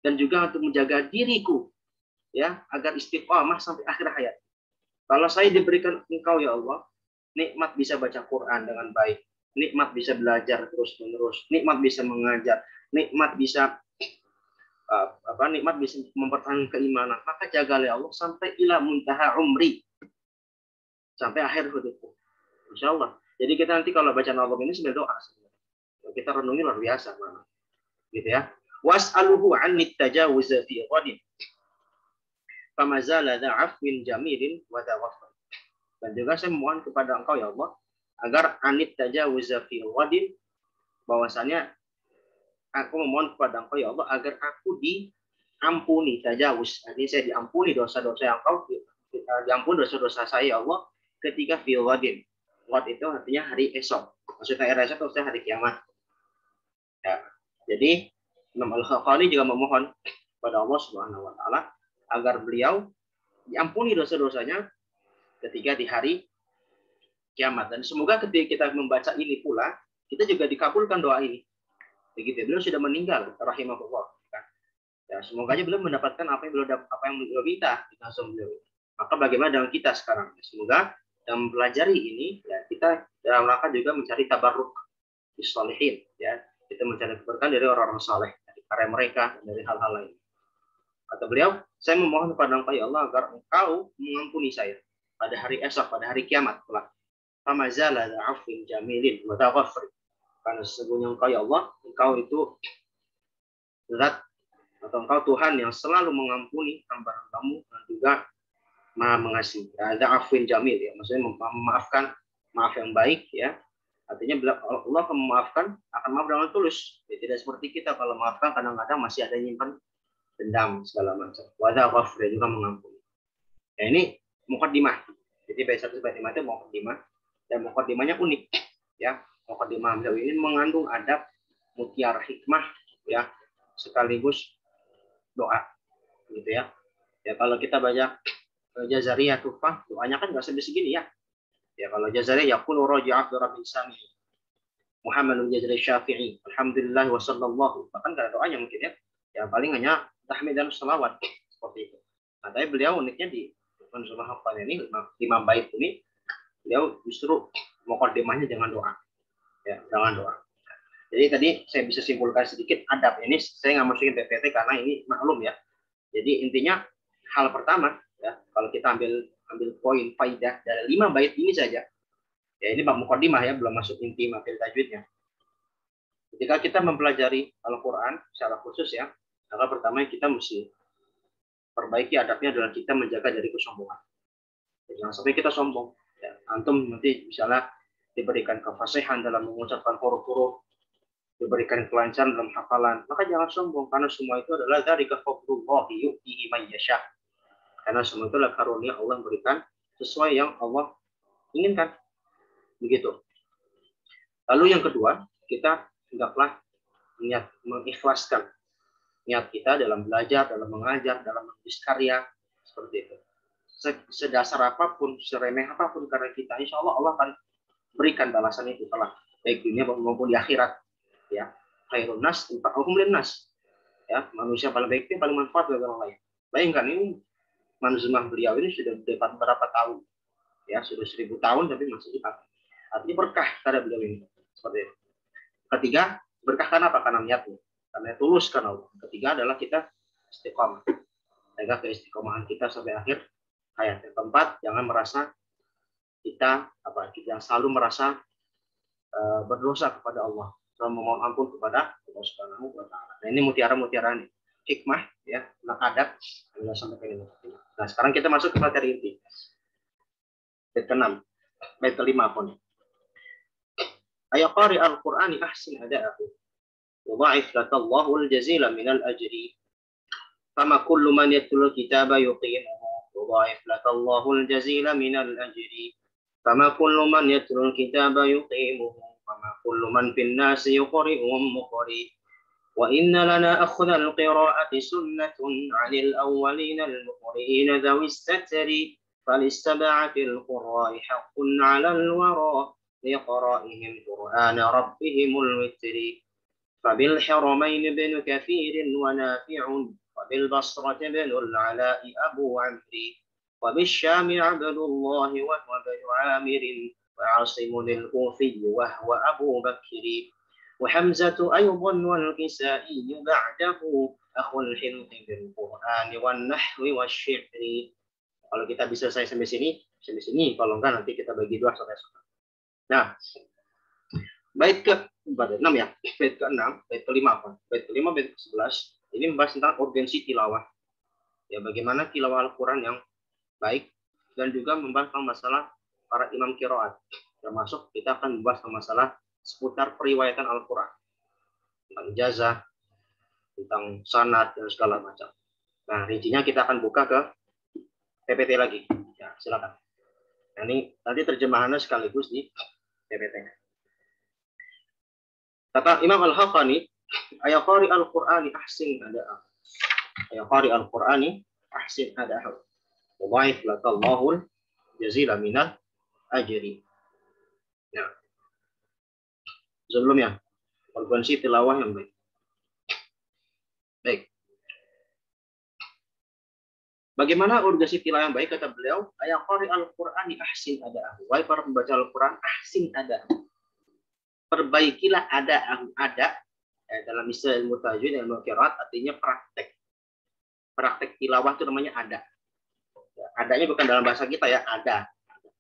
Dan juga untuk menjaga diriku ya, agar istiqamah sampai akhir hayat. Kalau saya diberikan Engkau ya Allah, nikmat bisa baca Quran dengan baik, nikmat bisa belajar terus-menerus, nikmat bisa mengajar, nikmat bisa mempertahankan keimanan, maka jagalah ya Allah sampai ila muntaha umri, sampai akhir hidupku. Insya Allah. Jadi kita nanti kalau baca nazam ini sebenarnya doa. Kita renungi luar biasa, mana? Gitu ya. Was'aluhu 'anit tajawuz fi ghadin. Famazala da'afwin jamilin wa tawaffal. Dan juga saya memohon kepada Engkau ya Allah agar anit tajawuz fi ghadin, bahwasanya aku memohon kepada Engkau ya Allah agar aku diampuni tajawuz. Artinya saya diampuni dosa-dosa yang Engkau, diampuni dosa-dosa saya ya Allah ketika fi ghadin. Ghad itu artinya hari esok. Maksudnya hari esok itu hari kiamat. Ya. Jadi Imam Al-Khafani juga memohon kepada Allah Subhanahu wa taala agar beliau diampuni dosa-dosanya ketika di hari kiamat. Dan semoga ketika kita membaca ini pula, kita juga dikabulkan doa ini. Begitu. Beliau sudah meninggal, rahimahullah. Ya, semoga beliau mendapatkan apa yang beliau minta di nazam beliau. Maka bagaimana dengan kita sekarang? Semoga dalam mempelajari ini, ya, kita dalam rangka juga mencari tabarruk bis sholihin, ya. Kita mencari keberkahan dari orang-orang saleh, dari karya mereka, dari hal-hal lain. Kata beliau, saya memohon kepada Engkau ya Allah agar Engkau mengampuni saya pada hari esok, pada hari kiamat kelak. Famazala afwin jamilin wa taghfir. Karena sesungguhnya Engkau ya Allah, Engkau itu zat atau Engkau Tuhan yang selalu mengampuni hamba-Hambamu dan juga Maha mengasihi. Ada afwin jamil ya, maksudnya memaafkan, maaf yang baik ya. Artinya Allah akan memaafkan, akan maaf dengan tulus. Ya, tidak seperti kita kalau maafkan kadang-kadang masih ada nyimpan dendam segala macam. Wada ghafir juga mengampuni. Ya, ini muqaddimah. Jadi bait 1 bait 5 itu muqaddimah dan muqaddimahnya unik ya. Muqaddimah beliau ini mengandung adab, mutiara hikmah ya, sekaligus doa gitu ya. Ya kalau kita baca Jazariyah Tufah, doanya kan nggak sampai segini ya. Ya kalau Jazariyah yaqulu raji'ah bi rabbil sami Muhammadun Jazari Syafi'i alhamdulillah wa sallallahu, bahkan nggak ada doanya mungkin ya. Ya paling hanya tahmid dan selawat seperti itu. Nah, tapi beliau uniknya di Manzumah Hafal ini 5 bait ini beliau justru muqaddimahnya dengan doa. Ya, dengan doa. Jadi tadi saya bisa simpulkan sedikit adab ini, saya nggak masukin PPT karena ini maklum ya. Jadi intinya hal pertama ya, kalau kita ambil poin faidah dari 5 bait ini saja. Ya ini bab muqaddimah ya, belum masuk inti mafil tajwidnya. Ketika kita mempelajari Al-Qur'an secara khusus ya, maka pertama yang kita mesti perbaiki adabnya adalah kita menjaga dari kesombongan. Jangan sampai kita sombong. Ya, antum nanti misalnya diberikan kefasihan dalam mengucapkan huruf-huruf, diberikan kelancaran dalam hafalan, maka jangan sombong karena semua itu adalah dari fadlullah yu'tihi man yasha. Karena semua itu adalah karunia Allah berikan sesuai yang Allah inginkan. Begitu. Lalu yang kedua, kita hendaklah niat mengikhlaskan niat kita dalam belajar, dalam mengajar, dalam menulis karya seperti itu. Sedasar apapun, seremeh apapun karena kita, insya Allah Allah akan berikan balasan itu telah baik dunia maupun di akhirat. Ya, khairun nas infaqahum linnas. Ya, manusia paling baik itu paling manfaat bagi orang lain. Bayangkan ini manzumah beliau ini sudah berapa tahun? Ya, sudah 1000 tahun tapi masih dipakai. Artinya berkah pada beliau ini. Seperti itu. Ketiga, berkah karena apa? Karena niatnya. Karena tulus karena Allah. Ketiga adalah kita istiqomah. Jaga keistiqomahan kita sampai akhir hayat. Yang keempat, jangan merasa kita selalu merasa berdosa kepada Allah. Selalu memohon ampun kepada Allah Subhanahu wa taala. Nah, ini mutiara-mutiara nih. Hikmah ya, tentang adab yang sampai ke ini. Nah, sekarang kita masuk ke materi inti. Bait ke-6. Bait ke-5 pun. Ayaqari al-Qur'ani ahsin ada'ahu. Yudha'if lakallahu al-jazila minal ajri. Fama kullu man yatlul kitaba yuqimuhu. Yudha'if lakallahu al-jazila minal ajri. Fama kullu man yatlul kitaba yuqimuhu. Fama kullu man fin nasi yuqri'uhum muqri. Wa inna lana akhudha al-qira'ati sunnatun 'anil awwalina al-muqri'ina dhawi istatri. فللسبعة القراء حق على الورى لقرائهم قرآن ربهم الوتر فبالحرمين ابن كثير ونافع وبالبصرة ابن العلاء أبو عمرو وبالشام عبد الله وهو بن عامر وعاصم الكوفي وهو أبو بكر وحمزة أيضا والكسائي بعده أخو الحلق بالقرآن والنحو والشعر. Kalau kita bisa saya sampai sini. Kalau enggak nanti kita bagi 2 sampai 1. Nah, bait ke-6 ya. Bait ke-6, bait ke-5 apa? Bait ke-5, bait ke-11. Ini membahas tentang urgensi tilawah. Ya, bagaimana tilawah Al-Qur'an yang baik dan juga membahas tentang masalah para imam qiraat. Termasuk kita akan membahas tentang masalah seputar periwayatan Al-Qur'an. Tentang ijazah, tentang sanad dan segala macam. Nah, rincinya kita akan buka ke PPT lagi. Ya, silakan. Nah, ini nanti terjemahannya sekaligus di PPT. Kata Imam Al-Haqqani, ayaqari al-Qur'ani ahsin ada'ah. Ayaqari al-Qur'ani ahsin ada'ah. Wabaik lakallahul jazila minal ajri. Ya. Sebelumnya, urgensi tilawah yang baik. Baik. Bagaimana urgensi tilawah yang baik? Kata beliau, ayaqari al-Qur'ani ahsin ada'ah. Wahai para pembaca Al-Qur'an, ahsin ada'ah. Perbaikilah ada Dalam istilah ilmu tajwid dan ilmu qiraat artinya praktek. Praktek tilawah itu namanya ada. Adanya bukan dalam bahasa kita ya, ada.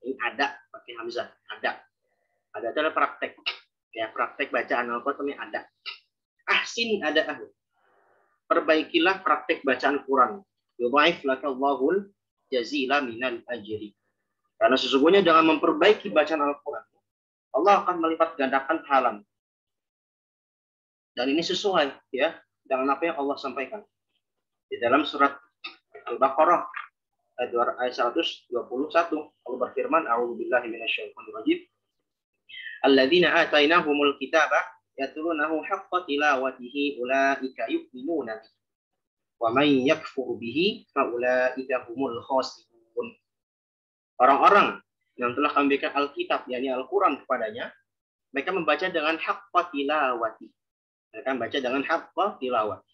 Ini ada pakai hamzah, ada. Ada itu adalah praktek. Ya, praktek bacaan Al-Qur'an namanya ada. Ahsin ada. Perbaikilah praktek bacaan Quran. Yudhaif lakallahul jazila minal ajri. Karena sesungguhnya dengan memperbaiki bacaan Al-Quran, Allah akan melipat gandakan pahala. Dan ini sesuai ya dengan apa yang Allah sampaikan di dalam surat Al-Baqarah ayat 121. Allah berfirman, A'udzubillahi minasyaitonir rajim. Alladzina atainahumul kitaba yatlunahu haqqa tilawatihi ulaika yu'minuna bihi. Wa may yakfur bihi fa ulaika humul khasirun. Orang-orang yang telah kami berikan Alkitab, yakni Al-Quran kepadanya, mereka membaca dengan haqqa tilawati. Mereka membaca dengan haqqa tilawati.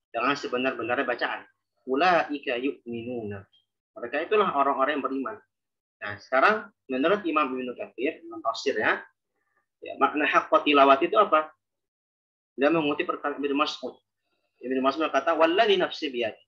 Dengan sebenar-benarnya bacaan. Ulaika yu'minuna. Mereka itulah orang-orang yang beriman. Nah, sekarang menurut Imam Ibnu Katsir, dalam tafsirnya, ya, makna haqqa tilawati itu apa? Dia mengutip perkataan Ibnu Mas'ud. Ibnu Mas'ud berkata, "Walladzi nafsi biyadi."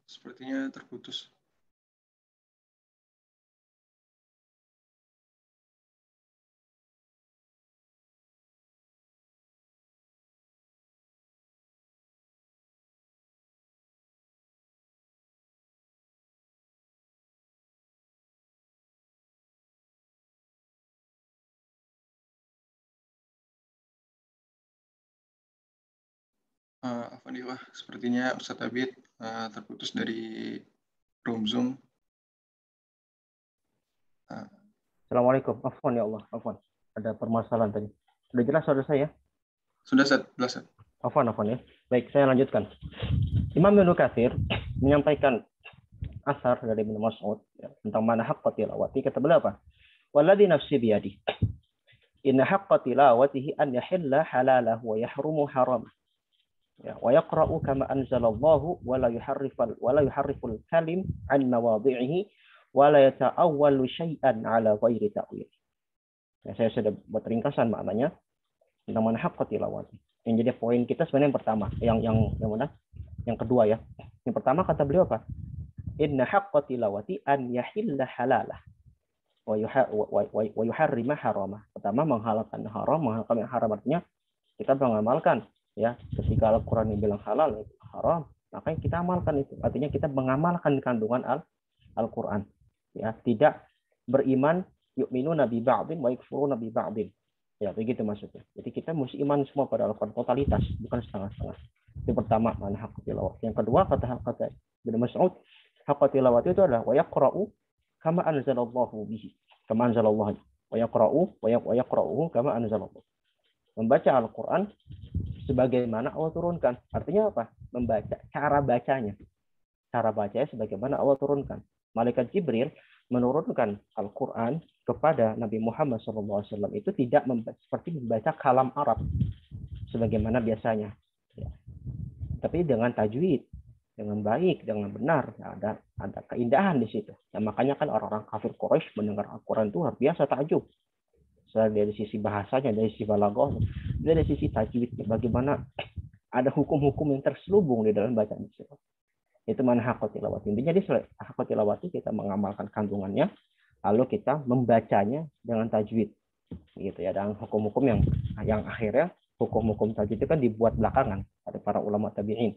Sepertinya terputus. Alhamdulillah, sepertinya Ustadz Abid terputus dari room Zoom. Assalamualaikum. Afwan ya Allah. Afwan. Ada permasalahan tadi. Sudah jelas saudara saya? Sudah, jelas. Afwan ya. Baik, saya lanjutkan. Imam Ibnu Katsir menyampaikan asar dari Ibnu Mas'ud ya, tentang mana haqqa tilawati. Kata beliau apa? Walladzi nafsi biyadi. Inna haqqa tilawatihi an yahilla halalahu wa yahrumu haramah. Ya, wa yaqra'u kama anzalallahu wa la yuharriful kalim an mawadhi'ihi wa la yata'awwalu syai'an ala ghairi ta'wil. Ya, saya sudah buat ringkasan maknanya tentang mana haqqa tilawati. Yang jadi poin kita sebenarnya yang pertama, yang mana? Yang kedua ya. Yang pertama kata beliau apa? Inna haqqa tilawati an yahilla halalah wa yuharrima haramah. Pertama menghalalkan haram, menghalalkan yang haram artinya kita mengamalkan ya, ketika Al-Quran yang bilang halal itu haram, maka kita amalkan itu. Artinya kita mengamalkan kandungan Al-Quran. Ya, tidak beriman yu'minuna bi ba'din wa yakfuruna bi ba'din. Ya, begitu maksudnya. Jadi kita mesti iman semua pada Al-Quran totalitas, bukan setengah-setengah. Itu pertama mana haqqa tilawah. Yang kedua kata Ibnu Mas'ud, haqqa tilawah itu adalah wa yaqra'u kama anzalallahu bihi. Kama anzalallahu. Wa yaqra'u kama anzalallahu. Membaca Al-Quran sebagaimana Allah turunkan. Artinya apa? Membaca, cara bacanya. Cara bacanya sebagaimana Allah turunkan. Malaikat Jibril menurunkan Al-Quran kepada Nabi Muhammad SAW itu tidak seperti membaca kalam Arab sebagaimana biasanya. Ya. Tapi dengan tajwid, dengan baik, dengan benar. Ya, ada keindahan di situ. Ya, makanya kan orang-orang kafir Quraisy mendengar Al-Quran itu luar biasa takjub. Dari sisi bahasanya, dari sisi balaghah, dari sisi tajwidnya, bagaimana ada hukum-hukum yang terselubung di dalam bacaan itu. Itu mana haqqa tilawati. Intinya di haqqa tilawati kita mengamalkan kandungannya, lalu kita membacanya dengan tajwid. Gitu ya, dan hukum-hukum yang akhirnya hukum-hukum tajwid itu kan dibuat belakangan oleh para ulama tabi'in.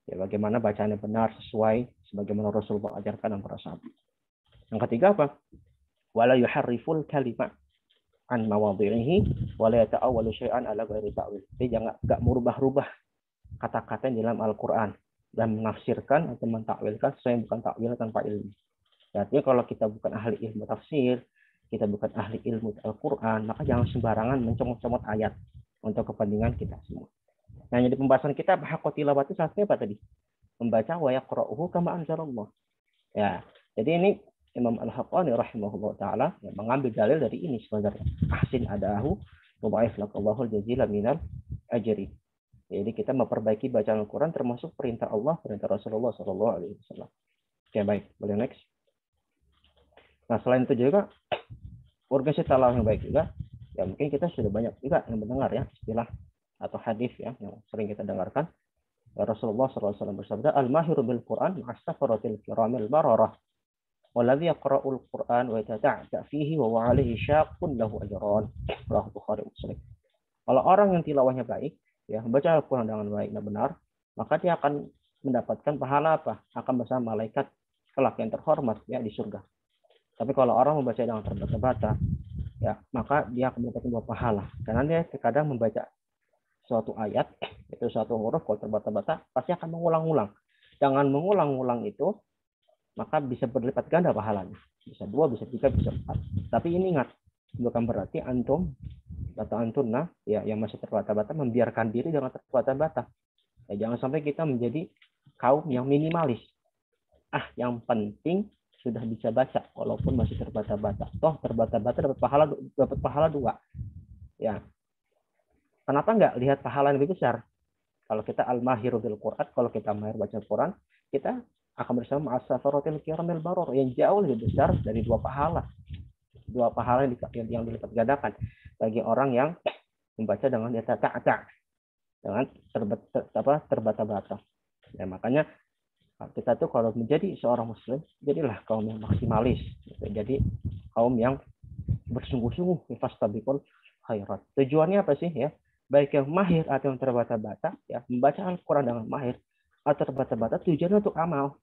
Ya, bagaimana bacaannya benar sesuai sebagaimana Rasulullah ajarkan dan para sahabat. Yang ketiga apa? Wala yuharriful kalimat an mawadhi'ihi wa la yata'awwalu syai'an ala ghairi ta'wil. Jadi enggak merubah-rubah kata-kata di dalam Al-Qur'an dan menafsirkan atau mentakwilkan sesuai yang bukan takwil tanpa ilmu. Artinya kalau kita bukan ahli ilmu tafsir, kita bukan ahli ilmu Al-Qur'an, maka jangan sembarangan mencomot-comot ayat untuk kepentingan kita semua. Nah, jadi pembahasan kita haqqa tilawati saatnya apa tadi? membaca wa yaqra'uhu kama anzalallah. Ya, jadi ini Imam Al-Haqqani rahimahullah taala mengambil dalil dari ini sebenarnya. Ahsin adahu mudha'if lakallahu al-jazila minal ajri. Jadi kita memperbaiki bacaan Al-Quran termasuk perintah Allah, perintah Rasulullah SAW. Oke, baik. Boleh next. Nah, selain itu juga organisasi talawah yang baik juga, ya mungkin kita sudah banyak juga yang mendengar ya istilah atau hadis ya yang sering kita dengarkan. Rasulullah SAW bersabda, "Al-mahiru bil Quran ma'as-safaratil kiramil bararah. Walladzi yaqra'ul Quran wa yatata'ta fihi wa 'alaihi syaqqun lahu ajran." Rawahu Bukhari Muslim. Kalau orang yang tilawahnya baik, ya membaca Al-Quran dengan baik dan benar, maka dia akan mendapatkan pahala apa? Akan bersama malaikat kelak yang terhormat ya di surga. Tapi kalau orang membaca dengan terbata-bata, ya maka dia akan mendapatkan dua pahala. Karena dia terkadang membaca suatu ayat, itu suatu huruf kalau terbata-bata, pasti akan mengulang-ulang. Dengan mengulang-ulang itu, maka bisa berlipat ganda pahalanya. Bisa 2, bisa 3, bisa 4. Tapi ini ingat, bukan berarti antum atau antuna ya yang masih terbata-bata membiarkan diri dengan terbata-bata. Ya, jangan sampai kita menjadi kaum yang minimalis. Yang penting sudah bisa baca walaupun masih terbata-bata. Toh terbata-bata dapat pahala 2. Ya. Kenapa enggak lihat pahala yang lebih besar? Kalau kita al-mahiru bil Quran, kalau kita mahir baca Quran, kita akan bersama as-safaratil kiramil baror yang jauh lebih besar dari 2 pahala. 2 pahala yang dilipat gandakan bagi orang yang membaca dengan yata'ata, dengan terbata-bata. Ya, makanya kita tuh kalau menjadi seorang muslim, jadilah kaum yang maksimalis. Jadi kaum yang bersungguh-sungguh fastabiqul khairat. Tujuannya apa sih ya? Baik yang mahir atau yang terbata-bata, ya membaca Al-Quran dengan mahir atau terbata-bata tujuannya untuk amal.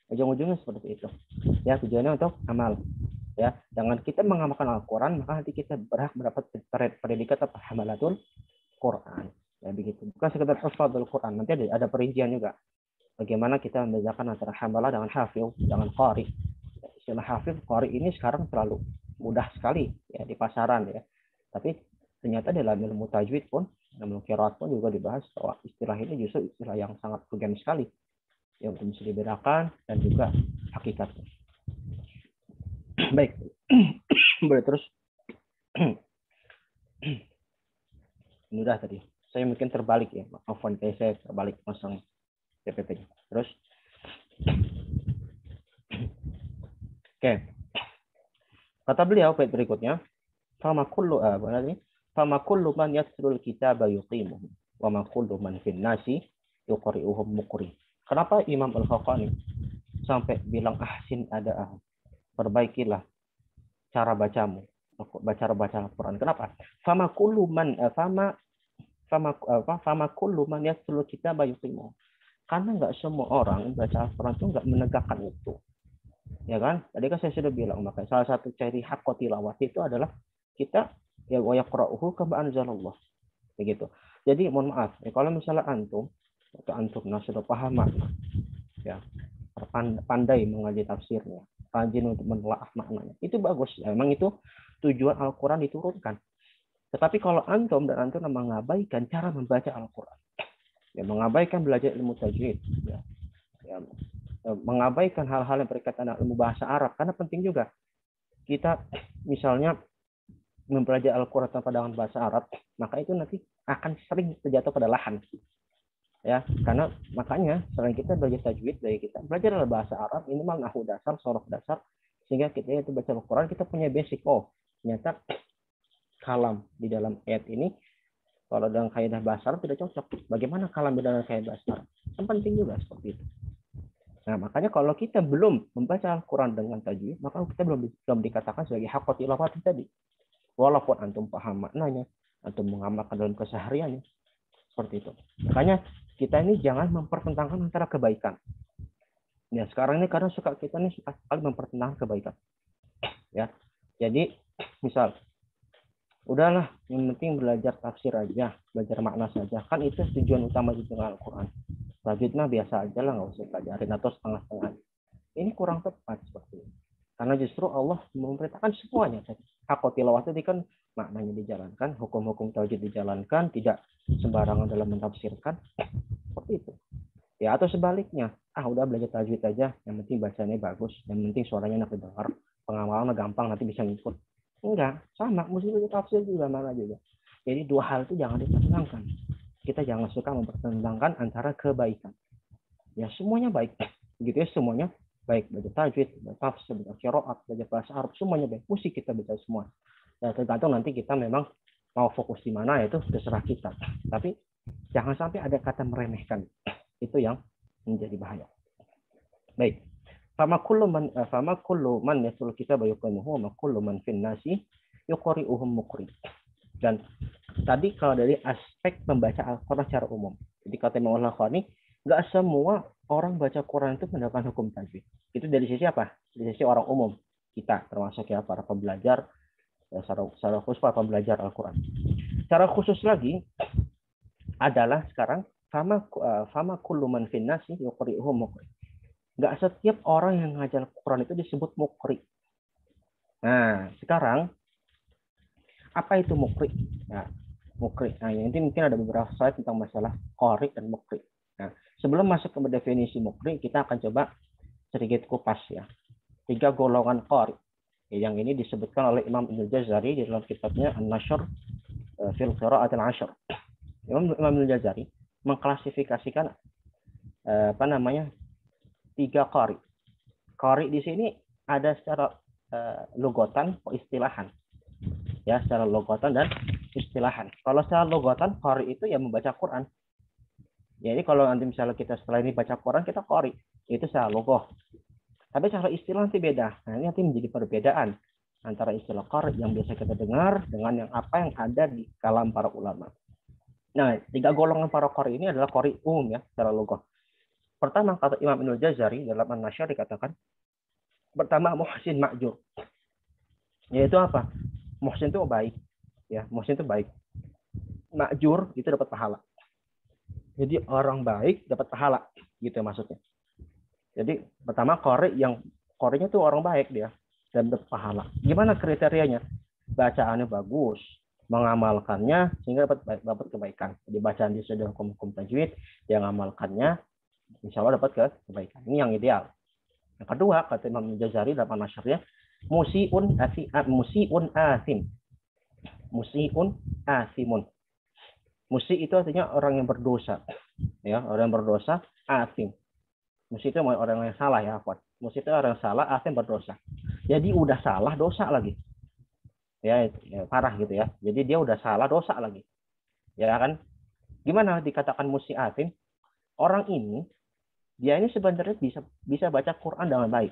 Ujung-ujungnya seperti itu. Ya, tujuannya untuk amal. Ya, dengan kita mengamalkan Al-Quran, maka nanti kita berhak mendapat predikat apa? Hamalatul Quran. Ya, begitu. Bukan sekedar hafadzul Quran. Nanti ada perincian juga. Bagaimana kita membedakan antara hamalah dengan hafiz, dengan qari. Istilah hafiz, qari ini sekarang terlalu mudah sekali ya di pasaran ya. Tapi ternyata dalam ilmu tajwid pun, ilmu qiraat pun juga dibahas bahwa istilah ini justru istilah yang sangat urgen sekali. Yang bisa dibedakan dan juga hakikatnya. Baik, boleh terus. Ini udah tadi. Saya mungkin terbalik ya. Maafkan saya terbalik masang PPT-nya. Terus. Oke. Kata beliau bait berikutnya, fama kullu man yatlul kitaba yuqimuhu wa ma kullu man fin nasi yuqri'uhum muqri. Kenapa Imam Al-Haqqani sampai bilang ahsin ada'ahu? Perbaikilah cara bacamu, baca Al-Quran. Kenapa? Fama kullu man yatlul kitaba yuqimuhu. Karena nggak semua orang baca Al-Quran itu nggak menegakkan itu. Ya kan? Tadi kan saya sudah bilang, makanya salah satu ciri haqqa tilawah itu adalah kita ya wa yaqra'uhu kama anzalallah. Begitu. Jadi mohon maaf, kalau misalnya antum sudah paham ya, pandai mengaji tafsirnya, rajin untuk menelaah maknanya, itu bagus. Ya, memang itu tujuan Al-Quran diturunkan. Tetapi kalau antum mengabaikan cara membaca Al-Quran, ya, mengabaikan belajar ilmu tajwid, ya, mengabaikan hal-hal yang berkaitan dengan ilmu bahasa Arab, karena penting juga kita misalnya mempelajari Al-Quran tanpa dengan bahasa Arab, maka itu nanti akan sering terjatuh pada lahan. Ya, karena makanya selain kita belajar tajwid, kita belajar bahasa Arab, minimal nahwu dasar, sorof dasar, sehingga kita itu baca Al-Quran kita punya basic. Oh, ternyata kalam di dalam ayat ini kalau dengan kaidah bahasa Arab tidak cocok. Bagaimana kalam di dalam kaidah bahasa Arab? Yang penting juga seperti itu. Nah, makanya kalau kita belum membaca Al-Quran dengan tajwid, maka kita belum dikatakan sebagai haqqa tilawah tadi. Walaupun antum paham maknanya, antum mengamalkan dalam kesehariannya, seperti itu. Makanya kita ini jangan mempertentangkan antara kebaikan. Ya, sekarang ini karena suka sekali mempertentangkan kebaikan. Ya, jadi misal, udahlah, yang penting belajar tafsir aja, belajar makna saja. Kan itu tujuan utama dengan Al-Quran. Tajwidnya biasa aja lah, nggak usah pelajarin atau setengah-setengah. Ini kurang tepat seperti ini. Karena justru Allah memerintahkan semuanya. Haqqa tilawah tadi kan maknanya dijalankan, hukum-hukum tajwid dijalankan, tidak sembarangan dalam mentafsirkan. Seperti itu. Ya, atau sebaliknya, udah belajar tajwid aja, yang penting bacanya bagus, yang penting suaranya enak didengar, pengamalannya gampang, nanti bisa ngikut. Enggak, sama, mesti belajar tafsir juga, mana juga. Jadi dua hal itu jangan dipertentangkan. Kita jangan suka mempertentangkan antara kebaikan. Ya semuanya baik, gitu ya, semuanya baik, belajar tajwid, belajar tafsir, belajar qiraat, belajar bahasa Arab, semuanya baik. Mesti kita baca semua. Ya, tergantung nanti kita memang mau fokus di mana, itu terserah kita. Tapi jangan sampai ada kata meremehkan. Itu yang menjadi bahaya. Baik. Fama kullu man yatul kitab yuqimuhu wa kullu man fin nasi yuqri'uhum muqri. Dan tadi kalau dari aspek membaca Al-Qur'an secara umum. Jadi kata Imam Al-Lakhani, enggak semua orang baca Quran itu mendapatkan hukum tajwid. Itu dari sisi apa? Dari sisi orang umum. Kita termasuk ya para pembelajar, secara khusus para pembelajar Al-Qur'an. Secara khusus lagi adalah sekarang fama kullu man fin nasi yuqri'uhum muqri. Enggak setiap orang yang ngajar Quran itu disebut muqri. Nah, sekarang apa itu muqri? Nah, muqri. Nah, ini mungkin ada beberapa slide tentang masalah qari dan muqri. Nah, sebelum masuk ke definisi muqri, kita akan coba sedikit kupas ya. 3 golongan qari. Yang ini disebutkan oleh Imam Al-Jazari di dalam kitabnya An-Nashr fil Qira'at al-Ashr. Imam Al-Jazari mengklasifikasikan 3 qari. Qari di sini ada secara logotan istilahan. Ya, secara logotan dan istilahan. Kalau secara logotan, qari itu yang membaca Quran. Jadi kalau nanti misalnya kita setelah ini baca Quran, kita qari. Itu secara logoh. Tapi secara istilah nanti beda. Nah, ini nanti menjadi perbedaan antara istilah qari yang biasa kita dengar dengan yang apa yang ada di kalam para ulama. Nah, 3 golongan para qari ini adalah qari umum ya, secara logoh. Pertama, kata Imam Ibnul Jazari dalam An-Nashr dikatakan, pertama muhsin ma'jur. Yaitu apa? Muhsin itu baik, ya. Muhsin itu baik. Ma'jur itu dapat pahala. Jadi orang baik dapat pahala, gitu maksudnya. Jadi pertama qarinya itu orang baik dia dan dapat pahala. Gimana kriterianya? Bacaannya bagus, mengamalkannya sehingga dapat kebaikan. Jadi bacaan dia sudah hukum tajwid, dia mengamalkannya, insya Allah dapat kebaikan. Ini yang ideal. Yang kedua, kata Imam Jazari dalam Nashrnya, musiun asim. Musiun asimun. Musi itu artinya orang yang berdosa. Ya, orang yang berdosa, asim. Musi itu orang yang salah ya, Afwan. Musi itu orang yang salah, asim berdosa. Jadi udah salah, dosa lagi. Ya, parah gitu ya. Jadi dia udah salah, dosa lagi. Ya kan? Gimana dikatakan musi asim? Orang ini dia ini sebenarnya bisa baca Quran dengan baik,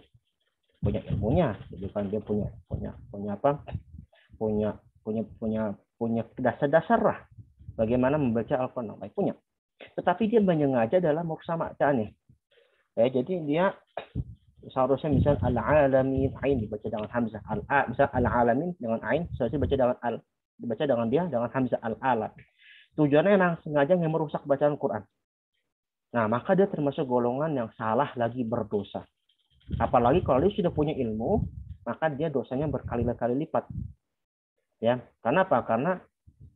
punya ilmunya, jadi kan dia punya dasar-dasar lah bagaimana membaca Al-Quran dengan baik, punya. Tetapi dia menyengaja dalam mursama ta'ani. Ya, jadi dia seharusnya misal al-alamin ain dibaca dengan hamzah, misal al-alamin dengan ain seharusnya dibaca dengan hamzah al-alam. Tujuannya memang sengaja yang merusak bacaan Quran. Nah, maka dia termasuk golongan yang salah lagi berdosa. Apalagi kalau dia sudah punya ilmu, maka dia dosanya berkali-kali lipat. Ya, karena apa? Karena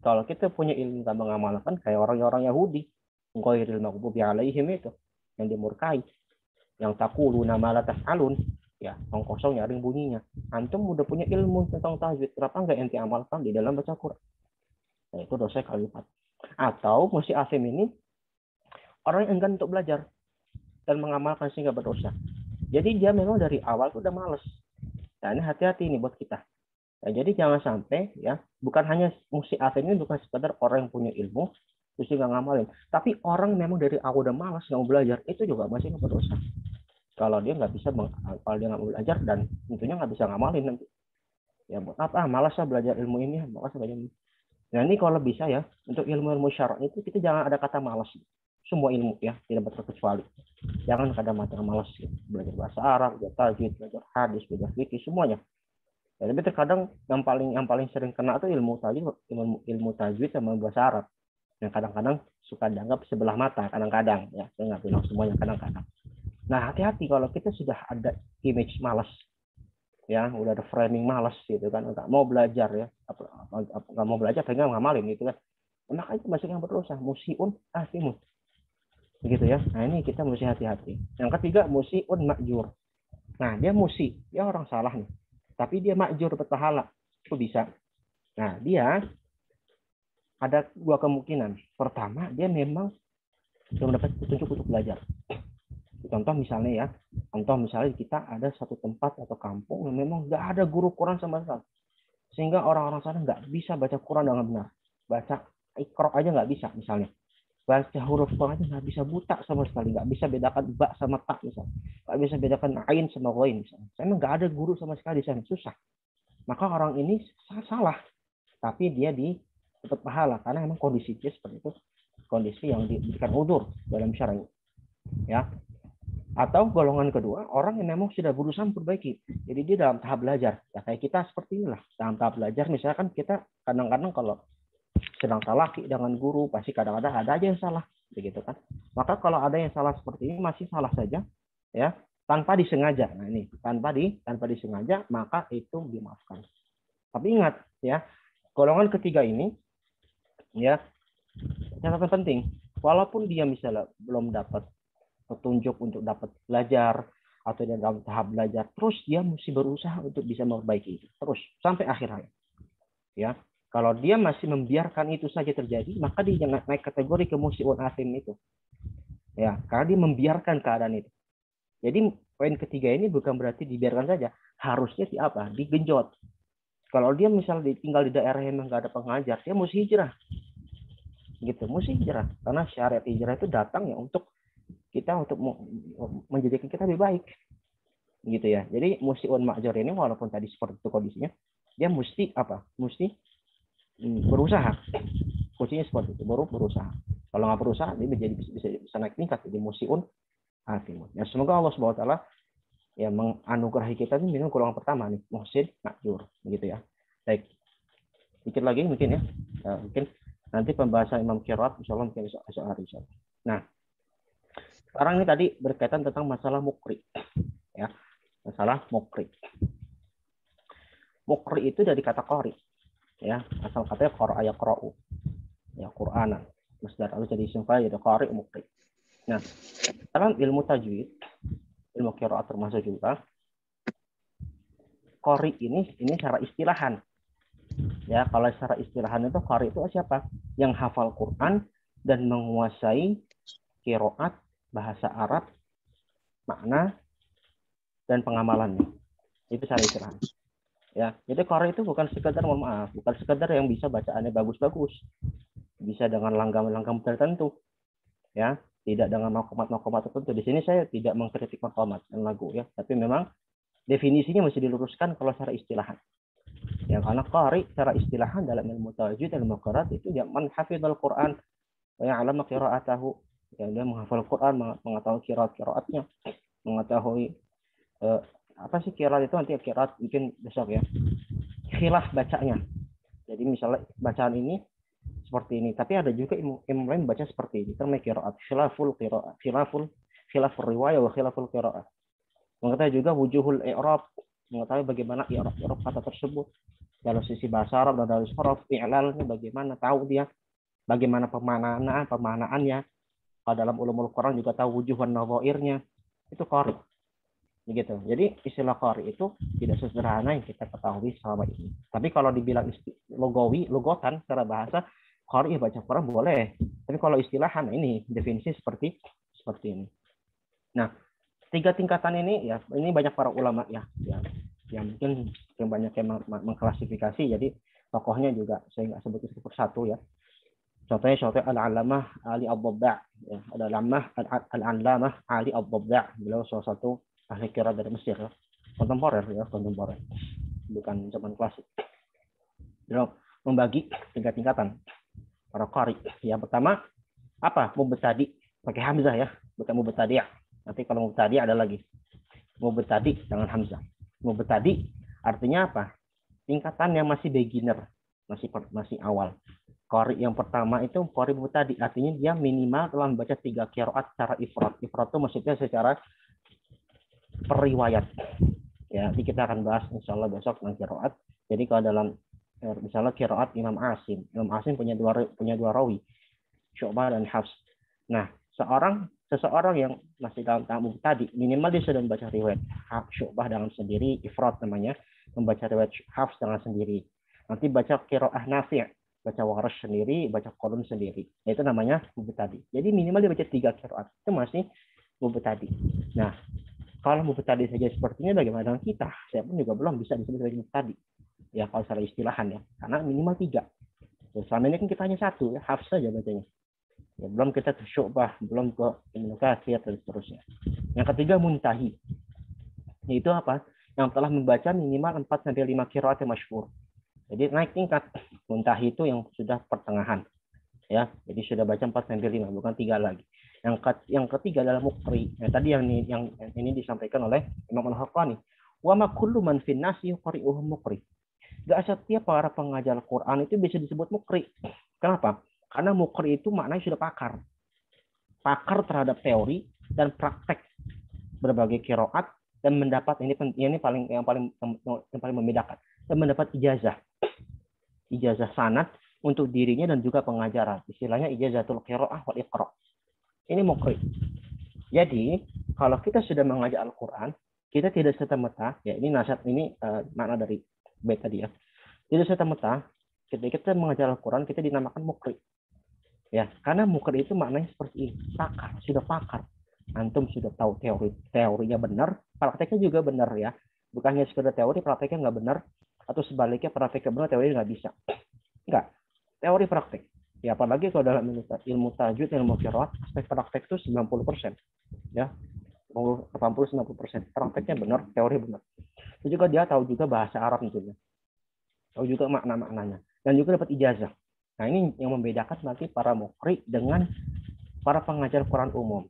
kalau kita punya ilmu dan mengamalkan kayak orang-orang Yahudi, ghairil maghdubi alaihim itu, yang dimurkai, yang taquluna ma la taf'alun, ya, kosong nyaring bunyinya. Antum udah punya ilmu tentang tajwid, kenapa enggak ente amalkan di dalam baca Quran? Nah, itu dosa kali lipat. Atau musi asim ini orang yang enggan untuk belajar dan mengamalkan sehingga berdosa. Jadi dia memang dari awal tuh udah males. Nah, ini hati-hati nih buat kita. Nah, jadi jangan sampai ya, bukan hanya musi asim ini bukan sekedar orang yang punya ilmu terus nggak ngamalin, tapi orang memang dari awal udah malas nggak mau belajar, itu juga masih berdosa. Kalau dia nggak bisa, kalau dia nggak mau belajar dan tentunya nggak bisa ngamalin nanti. Ya buat apa? Malas lah belajar ilmu ini, malas belajar ilmu. Nah, ini kalau bisa ya, untuk ilmu syar'i itu kita jangan ada kata malas. Semua ilmu ya, tidak terkecuali. Jangan kadang-kadang malas gitu. Belajar bahasa Arab, belajar tajwid, belajar hadis, belajar fikih, semuanya. Ya, tapi terkadang yang paling sering kena itu ilmu tajwid sama bahasa Arab. Yang kadang-kadang suka dianggap sebelah mata, kadang-kadang ya. Saya nggak bilang semuanya, kadang-kadang. Nah, hati-hati kalau kita sudah ada image malas. Ya, udah ada framing malas gitu kan, nggak mau belajar ya, nggak mau belajar, pengen ngamalin gitu kan. Maka itu masuk yang berdosa, musiun asimun. Begitu ya. Nah, ini kita mesti hati-hati. Yang ketiga, musiun ma'jur. Nah, dia orang salah nih. Tapi dia ma'jur dapat pahala. Itu bisa. Nah, dia ada dua kemungkinan. Pertama, dia memang belum dapat petunjuk untuk belajar. Contoh misalnya kita ada satu tempat atau kampung yang memang nggak ada guru Quran sama sekali. Sehingga orang-orang sana nggak bisa baca Quran dengan benar. Baca Iqra aja nggak bisa misalnya. Baca huruf Quran aja nggak bisa, buta sama sekali. Nggak bisa bedakan ba sama ta misalnya. Nggak bisa bedakan ain sama ghain misalnya. Karena nggak ada guru sama sekali di sana. Susah. Maka orang ini salah. Tapi dia dapat pahala. Karena memang kondisinya seperti itu. Kondisi yang diberikan udzur dalam syar'i. Ya. Atau golongan kedua, orang yang memang sudah berusaha memperbaiki. Jadi dia dalam tahap belajar. Ya kayak kita seperti inilah. Dalam tahap belajar, misalkan kita kadang-kadang kalau sedang talaki dengan guru, pasti kadang-kadang ada aja yang salah. Begitu kan. Maka kalau ada yang salah seperti ini, masih salah saja. Ya, tanpa disengaja. Nah ini, tanpa disengaja, maka itu dimaafkan. Tapi ingat, ya, golongan ketiga ini, ya, catatan penting. Walaupun dia misalnya belum dapat petunjuk untuk dapat belajar atau dalam tahap belajar, terus dia mesti berusaha untuk bisa memperbaiki itu terus sampai akhir hayat. Ya, kalau dia masih membiarkan itu saja terjadi, maka dia jangan naik kategori kemusiun asim itu. Ya, karena dia membiarkan keadaan itu. Jadi poin ketiga ini bukan berarti dibiarkan saja, harusnya digenjot. Kalau dia misalnya tinggal di daerah yang nggak ada pengajar, dia mesti hijrah. Gitu, mesti hijrah. Karena syariat hijrah itu datang ya untuk menjadikan kita lebih baik, gitu ya. Jadi musiun ma'jur ini walaupun tadi seperti itu kondisinya, dia mesti berusaha. Kuncinya seperti itu, baru berusaha. Kalau nggak berusaha, dia bisa naik tingkat jadi musiun asim. Ya semoga Allah Subhanahu wa taala ya menganugerahi kita ini dengan golongan pertama nih, muhsin ma'jur, begitu ya. Baik. Dikit lagi mungkin ya. Mungkin nanti pembahasan Imam Qiraat insyaallah mungkin esok hari insyaallah. Nah, sekarang ini tadi berkaitan tentang masalah mukri, ya, masalah mukri. Mukri itu dari kata qari, ya, asal katanya qara'a yaqra'u, ya, Qur'anan. Masdar harus jadi isim fa'il jadi qari mukri. Nah, dalam ilmu tajwid, ilmu qiraat termasuk juga qari ini secara istilahan. Ya, kalau secara istilahan itu qari itu siapa? Yang hafal Quran dan menguasai qiraat bahasa Arab, makna dan pengamalannya. Itu secara istilahan. Ya, jadi qari itu bukan sekedar bukan sekedar yang bisa bacaannya bagus-bagus. Bisa dengan langgam-langgam tertentu. Ya, tidak dengan makomat tertentu. Di sini saya tidak mengkritik makomat dan lagu ya, tapi memang definisinya mesti diluruskan kalau secara istilahan. Ya, karena qari secara istilahan dalam ilmu tajwid dan ilmu qiraat itu ya man hafizal Quran wa ya'lamu qira'atahu. Yang dia menghafal Quran, mengetahui qiraat-qiraatnya, mengetahui apa sih qiraat itu, nanti qiraat mungkin besok ya. Khilaf bacanya. Jadi misalnya bacaan ini seperti ini, tapi ada juga ilmu lain baca seperti ini. Namanya qiraat, khilaful qiraat, khilaful riwayah wa khilaful qiraat. Mengetahui juga wujuhul i'rab, mengetahui bagaimana i'rab kata tersebut dalam sisi bahasa Arab dan dari huruf i'lalnya bagaimana, tahu dia bagaimana pemanaannya. Kalau dalam ulumul Quran juga tahu wujuhan nadhairnya. Itu qari. Begitu. Jadi istilah qari itu tidak sesederhana yang kita ketahui selama ini. Tapi kalau dibilang logotan secara bahasa, qari baca Quran boleh. Tapi kalau istilahan ini definisi seperti ini. Nah, 3 tingkatan ini ya, ini banyak para ulama ya yang mungkin yang banyak yang mengklasifikasi. Jadi tokohnya juga saya nggak sebut satu persatu ya. Contohnya Al-Allamah Ali Ad-Dabba', ya, Al-Allamah Ali Ad-Dabba'. Beliau salah satu ahli qiraat dari Mesir, ya. Kontemporer, bukan zaman klasik. Beliau membagi 3 tingkatan para qari. Yang pertama apa? Mubtadi, pakai hamzah ya, bukan mubtadi'. Nanti kalau mubtadi' ada lagi. Mubtadi dengan hamzah. Mubtadi artinya apa? Tingkatan yang masih beginner, masih awal. Qari yang pertama itu qari mubtadi, artinya dia minimal telah membaca 3 qiraat secara ifrad. Ifrad itu maksudnya secara periwayat. Ya, nanti kita akan bahas insyaallah besok tentang qiraat. Jadi kalau dalam misalnya qiraat Imam Asim punya dua rawi, Syu'bah dan Hafs. Nah, seorang seseorang yang masih dalam tahap mubtadi, minimal dia sudah membaca riwayat Syu'bah dengan sendiri, ifrad namanya, membaca riwayat Hafs dengan sendiri. Nanti baca qiraah Nafi', baca Warsh sendiri, baca Qalun sendiri. Itu namanya mubtadi. Jadi minimal dia baca 3 qiraat. Itu masih mubtadi. Nah, kalau mubtadi saja sepertinya bagaimana dengan kita? Saya pun juga belum bisa disebut sebagai mubtadi. Ya kalau secara istilahan ya. Karena minimal 3. Selama ini kan kita hanya 1, ya, Hafs saja bacanya. Ya, belum kita ke Syu'bah, belum ke Ibnu Katsir dan seterusnya. Yang ketiga muntahi. Yaitu apa? Yang telah membaca minimal 4 sampai 5 qiraat yang masyhur. Jadi naik tingkat. Muntahi itu yang sudah pertengahan. Ya, jadi sudah baca 4 sampai 5, bukan 3 lagi. Yang ketiga adalah muqri. Nah, tadi yang ini disampaikan oleh Imam Al-Haqqani. Wa ma kullu man fin nasi yuqri'uhum muqri. Gak setiap para pengajar Quran itu bisa disebut muqri. Kenapa? Karena muqri itu maknanya sudah pakar. Pakar terhadap teori dan praktek berbagai qiraat dan mendapat ini yang paling membedakan, dan mendapat ijazah sanad untuk dirinya dan juga pengajaran. Istilahnya ijazatul qiraah wal iqra. Ini muqri. Jadi, kalau kita sudah mengajar Al-Qur'an, kita tidak serta-merta, ya ini nasihat, ini makna dari bait tadi ya. Tidak serta-merta ketika kita mengajar Al-Qur'an kita dinamakan muqri. Ya, karena muqri itu maknanya seperti ini, pakar, sudah pakar. Antum sudah tahu teorinya benar, prakteknya juga benar ya. Bukannya sekedar teori, prakteknya nggak benar, atau sebaliknya prakteknya benar, teorinya nggak bisa. Enggak, teori praktek. Ya, apalagi kalau dalam ilmu tajwid, ilmu qiraat, aspek praktek itu 90%. Ya, 80-90%. Prakteknya benar, teori benar. Itu juga dia tahu juga bahasa Arab tentunya. Tahu juga makna-maknanya. Dan juga dapat ijazah. Nah, ini yang membedakan nanti para muqri dengan para pengajar Quran umum.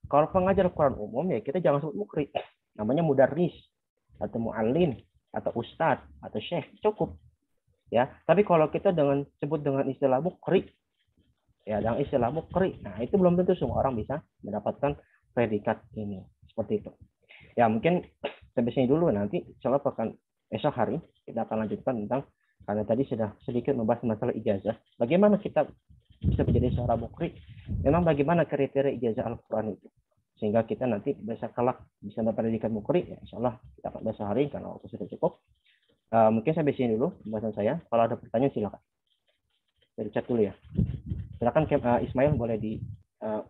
Kalau pengajar Quran umum ya kita jangan sebut muqri. Namanya mudarris atau muallim atau ustadz atau syekh, cukup. Ya, tapi kalau kita sebut dengan istilah muqri, ya dengan istilah muqri, nah itu belum tentu semua orang bisa mendapatkan predikat ini. Seperti itu. Ya, mungkin sampai sini dulu, nanti insyaallah esok hari kita akan lanjutkan tentang, karena tadi sudah sedikit membahas masalah ijazah. Bagaimana kita bisa menjadi seorang muqri? Memang bagaimana kriteria ijazah Al-Qur'an itu? Sehingga kita nanti bisa kelak bisa mendapat predikat muqri, ya insyaallah kita akan bahas hari karena waktu sudah cukup. Mungkin sampai sini dulu pembahasan saya. Kalau ada pertanyaan silakan. Dari chat dulu ya. Silakan Ismail boleh di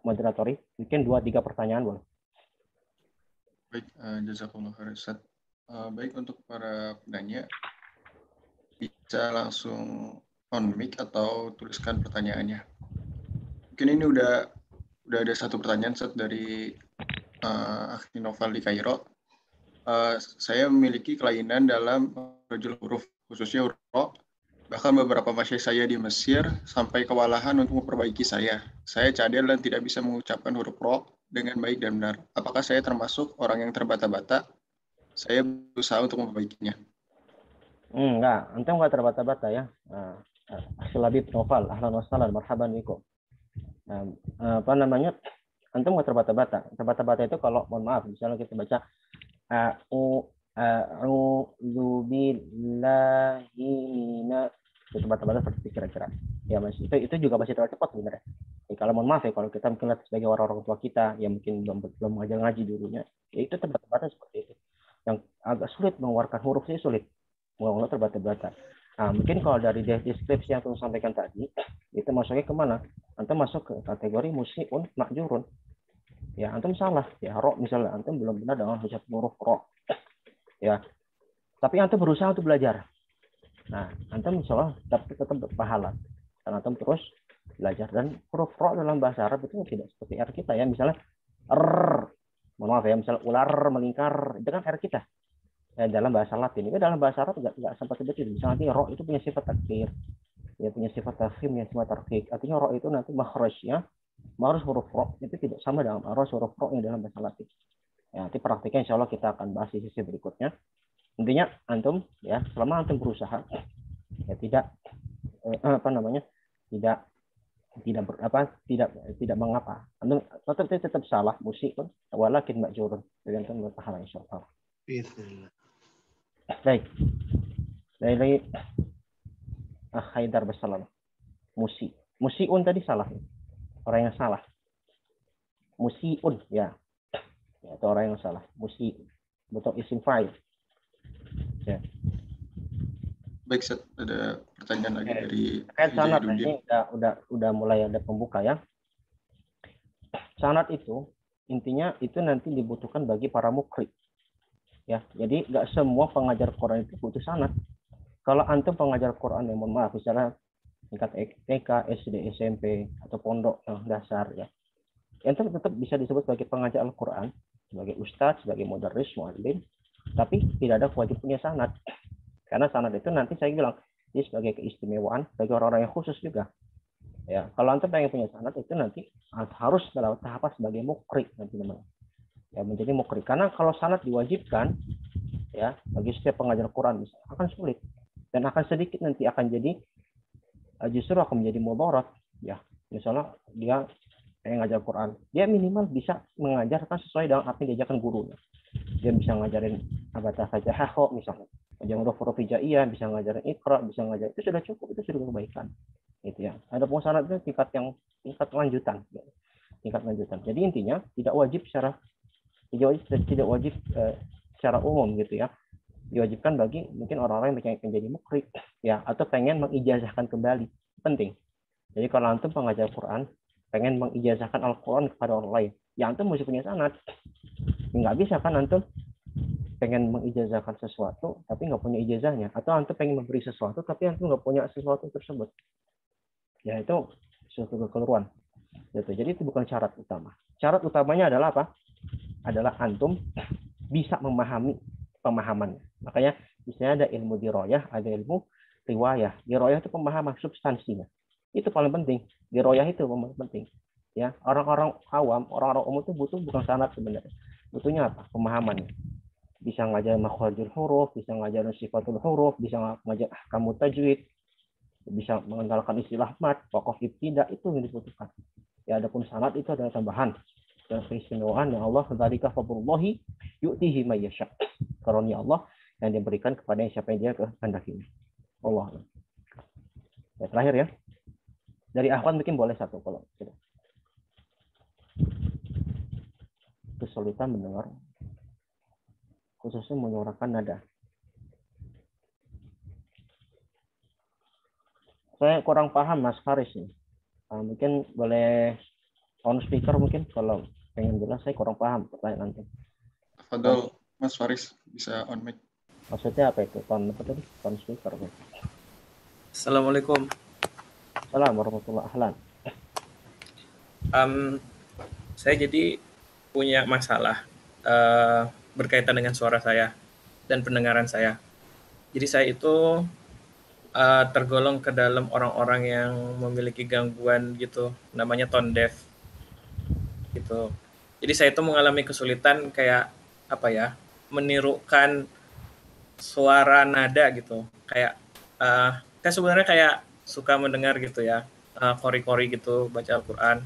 moderatori. Mungkin 2-3 pertanyaan boleh. Baik, jazakumullah khairan Ustaz. Baik, untuk para penanya bisa langsung on mic atau tuliskan pertanyaannya. Mungkin ini udah ada satu pertanyaan Ustaz dari Akhti Noval di Kairo. Saya memiliki kelainan dalam rojul huruf, khususnya huruf ro. Bahkan beberapa masyayikh saya di Mesir sampai kewalahan untuk memperbaiki saya. Saya cadel dan tidak bisa mengucapkan huruf ro dengan baik dan benar. Apakah saya termasuk orang yang terbata-bata? Saya berusaha untuk memperbaikinya. Enggak, antum enggak terbata-bata ya. Labib Noval, ahlan wa sahlan, marhaban bikum. Apa namanya? Antum enggak terbata-bata. Terbata-bata itu kalau mohon maaf, misalnya kita baca a'udzu billahi mina, itu terbata-bata seperti kira-kira. Ya Mas, itu juga masih terlalu cepat sebenarnya. Kalau mohon maaf ya, kalau kita mungkin sebagai orang tua kita yang mungkin belum mengajar ngaji dulunya, ya itu terbata-bata seperti itu. Yang agak sulit mengeluarkan huruf sih sulit. Mulai terbata-bata. Nah, mungkin kalau dari deskripsi yang saya sampaikan tadi, itu masuknya kemana? Antum masuk ke kategori musiun ma'jurun. Ya, antum salah. Ya, ro misalnya, antum belum benar dengan ucap huruf ro. Ya, tapi antum berusaha untuk belajar. Nah, antum insyaallah tetap berpahala. Karena antum terus belajar. Dan huruf ro dalam bahasa Arab itu tidak seperti R kita ya. Misalnya, mohon maaf ya, misalnya ular melingkar, itu kan R kita. Dalam bahasa Latin itu, dalam bahasa Arab nggak sempat seperti itu. Misalnya nanti ro itu punya sifat takdir, ya punya sifat tafkhim, punya sifat tarqiq. Artinya ro itu nanti makhrajnya, makhraj huruf ro itu tidak sama dengan makhraj huruf ro yang dalam bahasa Latin. Ya, nanti praktiknya insya Allah kita akan bahas di sesi berikutnya. Intinya antum ya, selama antum berusaha ya tidak tidak mengapa. Antum tetap salah musik pun walakin ma'jurun. Jadi antum berpahala insya Allah. Bismillah. Baik. Dari Haidar Basalam. Musiun tadi salah. Orang yang salah. musiun ya. Ya, itu orang yang salah. Musi bentuk isim fa'il. Ya. Baik, Ustaz. Ada pertanyaan lagi dari Terkait sanad, nah, Hijaidudin. ini udah mulai ada pembuka ya. Sanad itu intinya itu nanti dibutuhkan bagi para mukri. Ya, jadi nggak semua pengajar Quran itu butuh sanad. Kalau antum pengajar Quran yang mohon maaf misalnya tingkat TK, SD, SMP atau pondok yang dasar ya, antum tetap bisa disebut sebagai pengajar Al-Quran, sebagai ustadz, sebagai mudarris, muallim, tapi tidak ada kewajiban punya sanad. Karena sanad itu nanti saya bilang ini sebagai keistimewaan bagi orang-orang yang khusus juga. Ya, kalau antum pengen punya sanad itu nanti harus dalam tahapan sebagai mukri nanti teman. Ya, menjadi mukri. Karena kalau sanad diwajibkan ya bagi setiap pengajar Quran akan sulit dan akan sedikit nanti akan jadi justru akan menjadi mudarat ya. Misalnya dia yang ngajar Quran, dia minimal bisa mengajarkan sesuai dengan apa yang diajarkan gurunya. Dia bisa ngajarin abata fajahaho misalnya, ngajarin huruf hijaiyah, bisa ngajarin iqra, bisa ngajarin, itu sudah cukup, itu sudah kebaikan. Gitu ya. Ada sanad itu tingkat lanjutan. Ya. Tingkat lanjutan. Jadi intinya tidak wajib secara umum gitu ya. Diwajibkan bagi mungkin orang-orang yang pengen jadi mukri ya atau pengen mengijazahkan kembali. Penting. Jadi kalau antum pengajar Quran pengen mengijazahkan Al-Quran kepada orang lain, ya antum mesti punya sanad. Nggak bisa kan antum pengen mengijazahkan sesuatu tapi nggak punya ijazahnya, atau antum pengen memberi sesuatu tapi antum nggak punya sesuatu tersebut. Ya itu suatu kekeliruan. Gitu. Jadi itu bukan syarat utama. Syarat utamanya adalah apa? Adalah antum bisa memahami pemahamannya. Makanya misalnya ada ilmu diroyah, ada ilmu riwayah. Diroyah itu pemahaman substansinya. Itu paling penting. Diroyah itu paling penting. Ya, orang-orang awam, orang-orang umum itu butuh bukan sanad sebenarnya. Butuhnya apa? Pemahamannya. Bisa ngajarin makharijul huruf, bisa ngajarin sifatul huruf, bisa ngajar ahkamu tajwid, bisa mengenalkan istilah mat, waqaf ibtida, itu yang dibutuhkan. Ya, adapun sanad itu adalah tambahan dan keistimewaan yang Allah dzalika fadlullahi yu'tihi may yasha. Karunia Allah yang diberikan kepada siapa yang dia kehendaki. Allah. Ya, terakhir ya. Dari akhwan mungkin boleh satu kalau gitu. Kesulitan mendengar, khususnya menyuarakan nada. Saya kurang paham Mas Faris nih. Mungkin boleh on speaker mungkin kalau pengen jelas, saya kurang paham pertanyaan nanti. Fadol, Mas Faris bisa on mic. Maksudnya apa itu? On speaker. Assalamualaikum. Assalamualaikum warahmatullahi wabarakatuh. Saya jadi punya masalah berkaitan dengan suara saya dan pendengaran saya. Jadi saya itu tergolong ke dalam orang-orang yang memiliki gangguan gitu, namanya tone deaf gitu. Jadi saya itu mengalami kesulitan kayak apa ya, menirukan suara nada gitu. Kayak saya sebenarnya kayak suka mendengar gitu ya, kori-kori gitu, baca Al-Quran.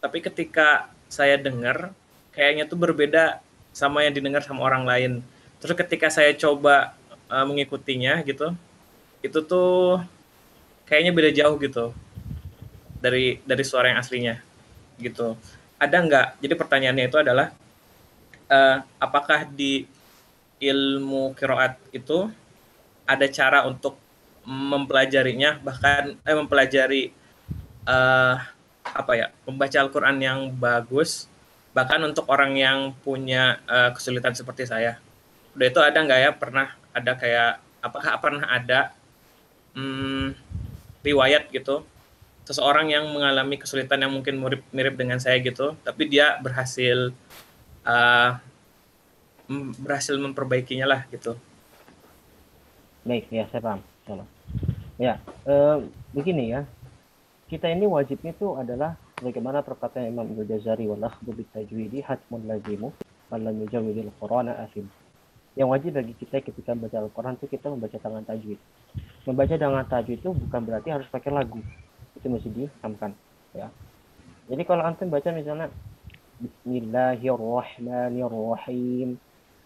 Tapi ketika saya dengar, kayaknya tuh berbeda sama yang didengar sama orang lain. Terus ketika saya coba mengikutinya gitu, itu tuh kayaknya beda jauh gitu dari suara yang aslinya gitu. Ada nggak? Jadi pertanyaannya itu adalah apakah di ilmu qiraat itu ada cara untuk mempelajarinya, bahkan mempelajari membaca Al-Quran yang bagus, bahkan untuk orang yang punya kesulitan seperti saya. Udah itu ada nggak ya, apakah pernah ada riwayat gitu, seseorang yang mengalami kesulitan yang mungkin mirip dengan saya gitu, tapi dia berhasil memperbaikinya lah gitu. Baik, ya saya paham. Ya, begini ya. Kita ini wajibnya itu adalah bagaimana perkataan Imam Al-Jazari wal akhdhu bit tajwidi hatmun lazimu man lam yujawwidil Qur'ana asim. Yang wajib bagi kita ketika membaca Al-Quran itu kita membaca dengan tajwid. Membaca dengan tajwid itu bukan berarti harus pakai lagu. Itu mesti dihamkan ya. Jadi kalau antum baca misalnya Bismillahirrahmanirrahim,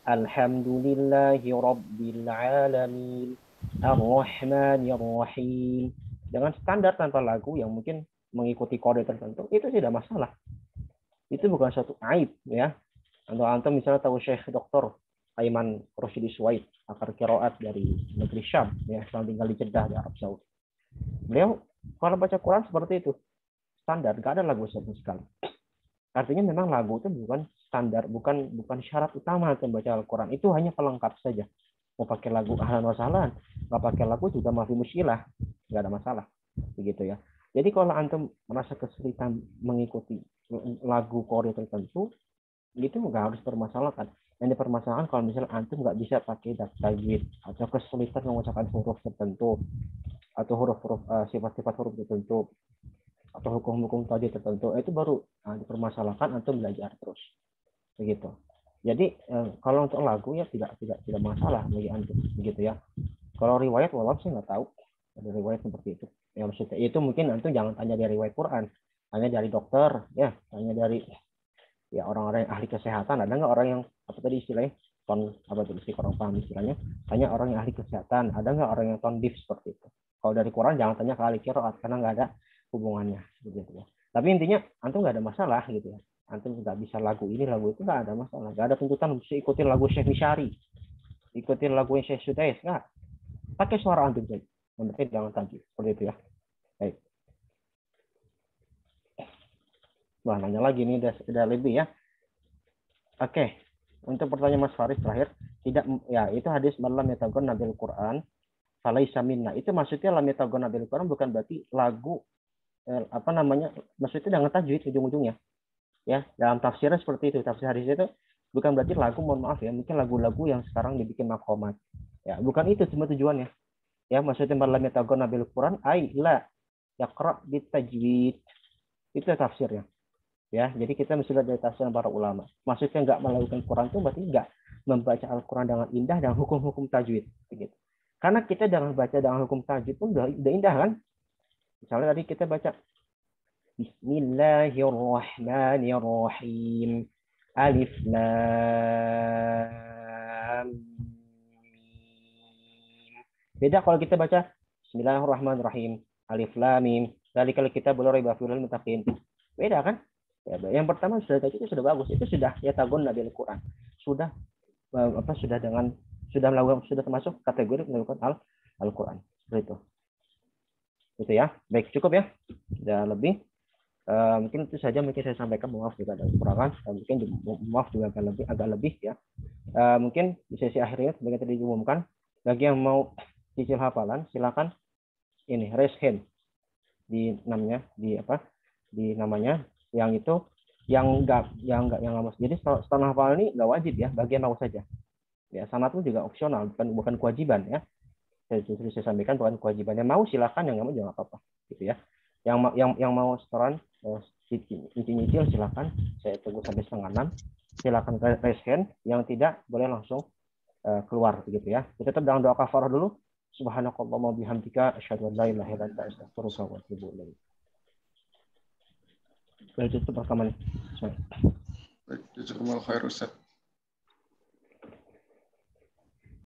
Alhamdulillahi Rabbil Alamin, Ar-Rahmanirrahim, dengan standar tanpa lagu yang mungkin mengikuti kode tertentu, itu tidak masalah. Itu bukan suatu aib, ya. Antum misalnya tahu Syekh Dr. Aiman Rosyidi Suwaid, akar qiraat dari negeri Syam, ya, yang tinggal di Jeddah di Arab Saudi. Beliau kalau baca Quran seperti itu, standar, nggak ada lagu sama sekali. Artinya memang lagu itu bukan standar, bukan syarat utama untuk membaca Al-Quran. Itu hanya pelengkap saja. Mau pakai lagu ahlan wa sahlan, nggak pakai lagu juga mafi muskilah, nggak ada masalah, begitu ya. Jadi kalau antum merasa kesulitan mengikuti lagu Korea tertentu, itu nggak harus dipermasalahkan. Yang dipermasalahkan kalau misalnya antum nggak bisa pakai tajwid atau kesulitan mengucapkan huruf tertentu atau huruf-huruf sifat-sifat huruf tertentu atau hukum-hukum tadi tertentu, itu baru dipermasalahkan, antum belajar terus, begitu. Jadi kalau untuk lagu ya tidak masalah bagi antum, begitu ya. Kalau riwayat walau saya nggak tahu ada riwayat seperti itu. Ya maksudnya itu mungkin antum jangan tanya dari riwayat Quran, tanya dari dokter, ya, tanya dari ya orang-orang yang ahli kesehatan. Ada nggak orang yang apa tadi istilahnya orang paham istilahnya, tanya orang yang ahli kesehatan. Ada nggak orang yang tondif seperti itu. Kalau dari Quran jangan tanya ke ahli qiraat karena nggak ada hubungannya, begitu ya. Tapi intinya antum nggak ada masalah gitu ya. Antum nggak bisa lagu ini lagu itu, nggak ada masalah. Nggak ada tuntutan mesti ikutin lagu Syekh Misyari, ikutin lagu Syekh Sudais, nggak. Pakai suara antum saja. Yang penting jangan tajwid, seperti itu ya. Baik. Wah, nanya lagi nih, udah lebih ya. Oke. Untuk pertanyaan Mas Faris terakhir, tidak ya itu hadis malam yatagon nabil Quran falaisa minna. Itu maksudnya lam yatagon nabil Quran bukan berarti lagu maksudnya dengan tajwid ujung-ujungnya. Ya, dalam tafsirnya seperti itu. Tafsir hadis itu bukan berarti lagu, mohon maaf ya, mungkin lagu-lagu yang sekarang dibikin maqamat. Ya, bukan itu cuma tujuannya. Ya, maksudnya malam yatagon nabil Quran ai la yaqra bitajwid. Itu tafsirnya. Ya, jadi kita mesti lihat dari tafsir para ulama. Maksudnya nggak melakukan Quran itu berarti nggak membaca Al-Quran dengan indah dan hukum-hukum tajwid, begitu. Karena kita dengan baca dengan hukum tajwid pun udah indah kan? Misalnya tadi kita baca Bismillahirrahmanirrahim. Alif lam mim. Beda kalau kita baca Bismillahirrahmanirrahim. Alif lam mim. Dzalikal kitabul la raiba fihi lil muttaqin. Beda kan? Ya, yang pertama sudah itu sudah bagus, itu sudah yatagon nabil Quran, sudah sudah termasuk kategori melakukan Al-Quran, seperti itu ya. Baik, cukup ya, sudah lebih. Mungkin itu saja mungkin saya sampaikan, maaf jika ada kekurangan, mungkin maaf juga agak lebih ya. Mungkin di sesi akhirnya sebagai tadi diumumkan, bagi yang mau cicil hafalan silakan ini raise hand di namanya yang itu yang nggak mas. Jadi setelah hafal ini nggak wajib ya, bagian mau saja ya. Sanad itu juga opsional, bukan kewajiban ya. Saya sampaikan bukan kewajiban. Yang mau silakan, yang nggak mau juga nggak apa-apa gitu ya. Yang mau setoran nyicil silakan, saya tunggu sampai 5:30. Silakan raise hand, yang tidak boleh langsung keluar begitu ya. Kita tetap dengan doa kafarah dulu. Subhanakallahumma bihamdika asyhadu an la ilaha illa anta astaghfiruka wa atubu ilaik. Itu rekaman. Jazakumullah khair Ustaz.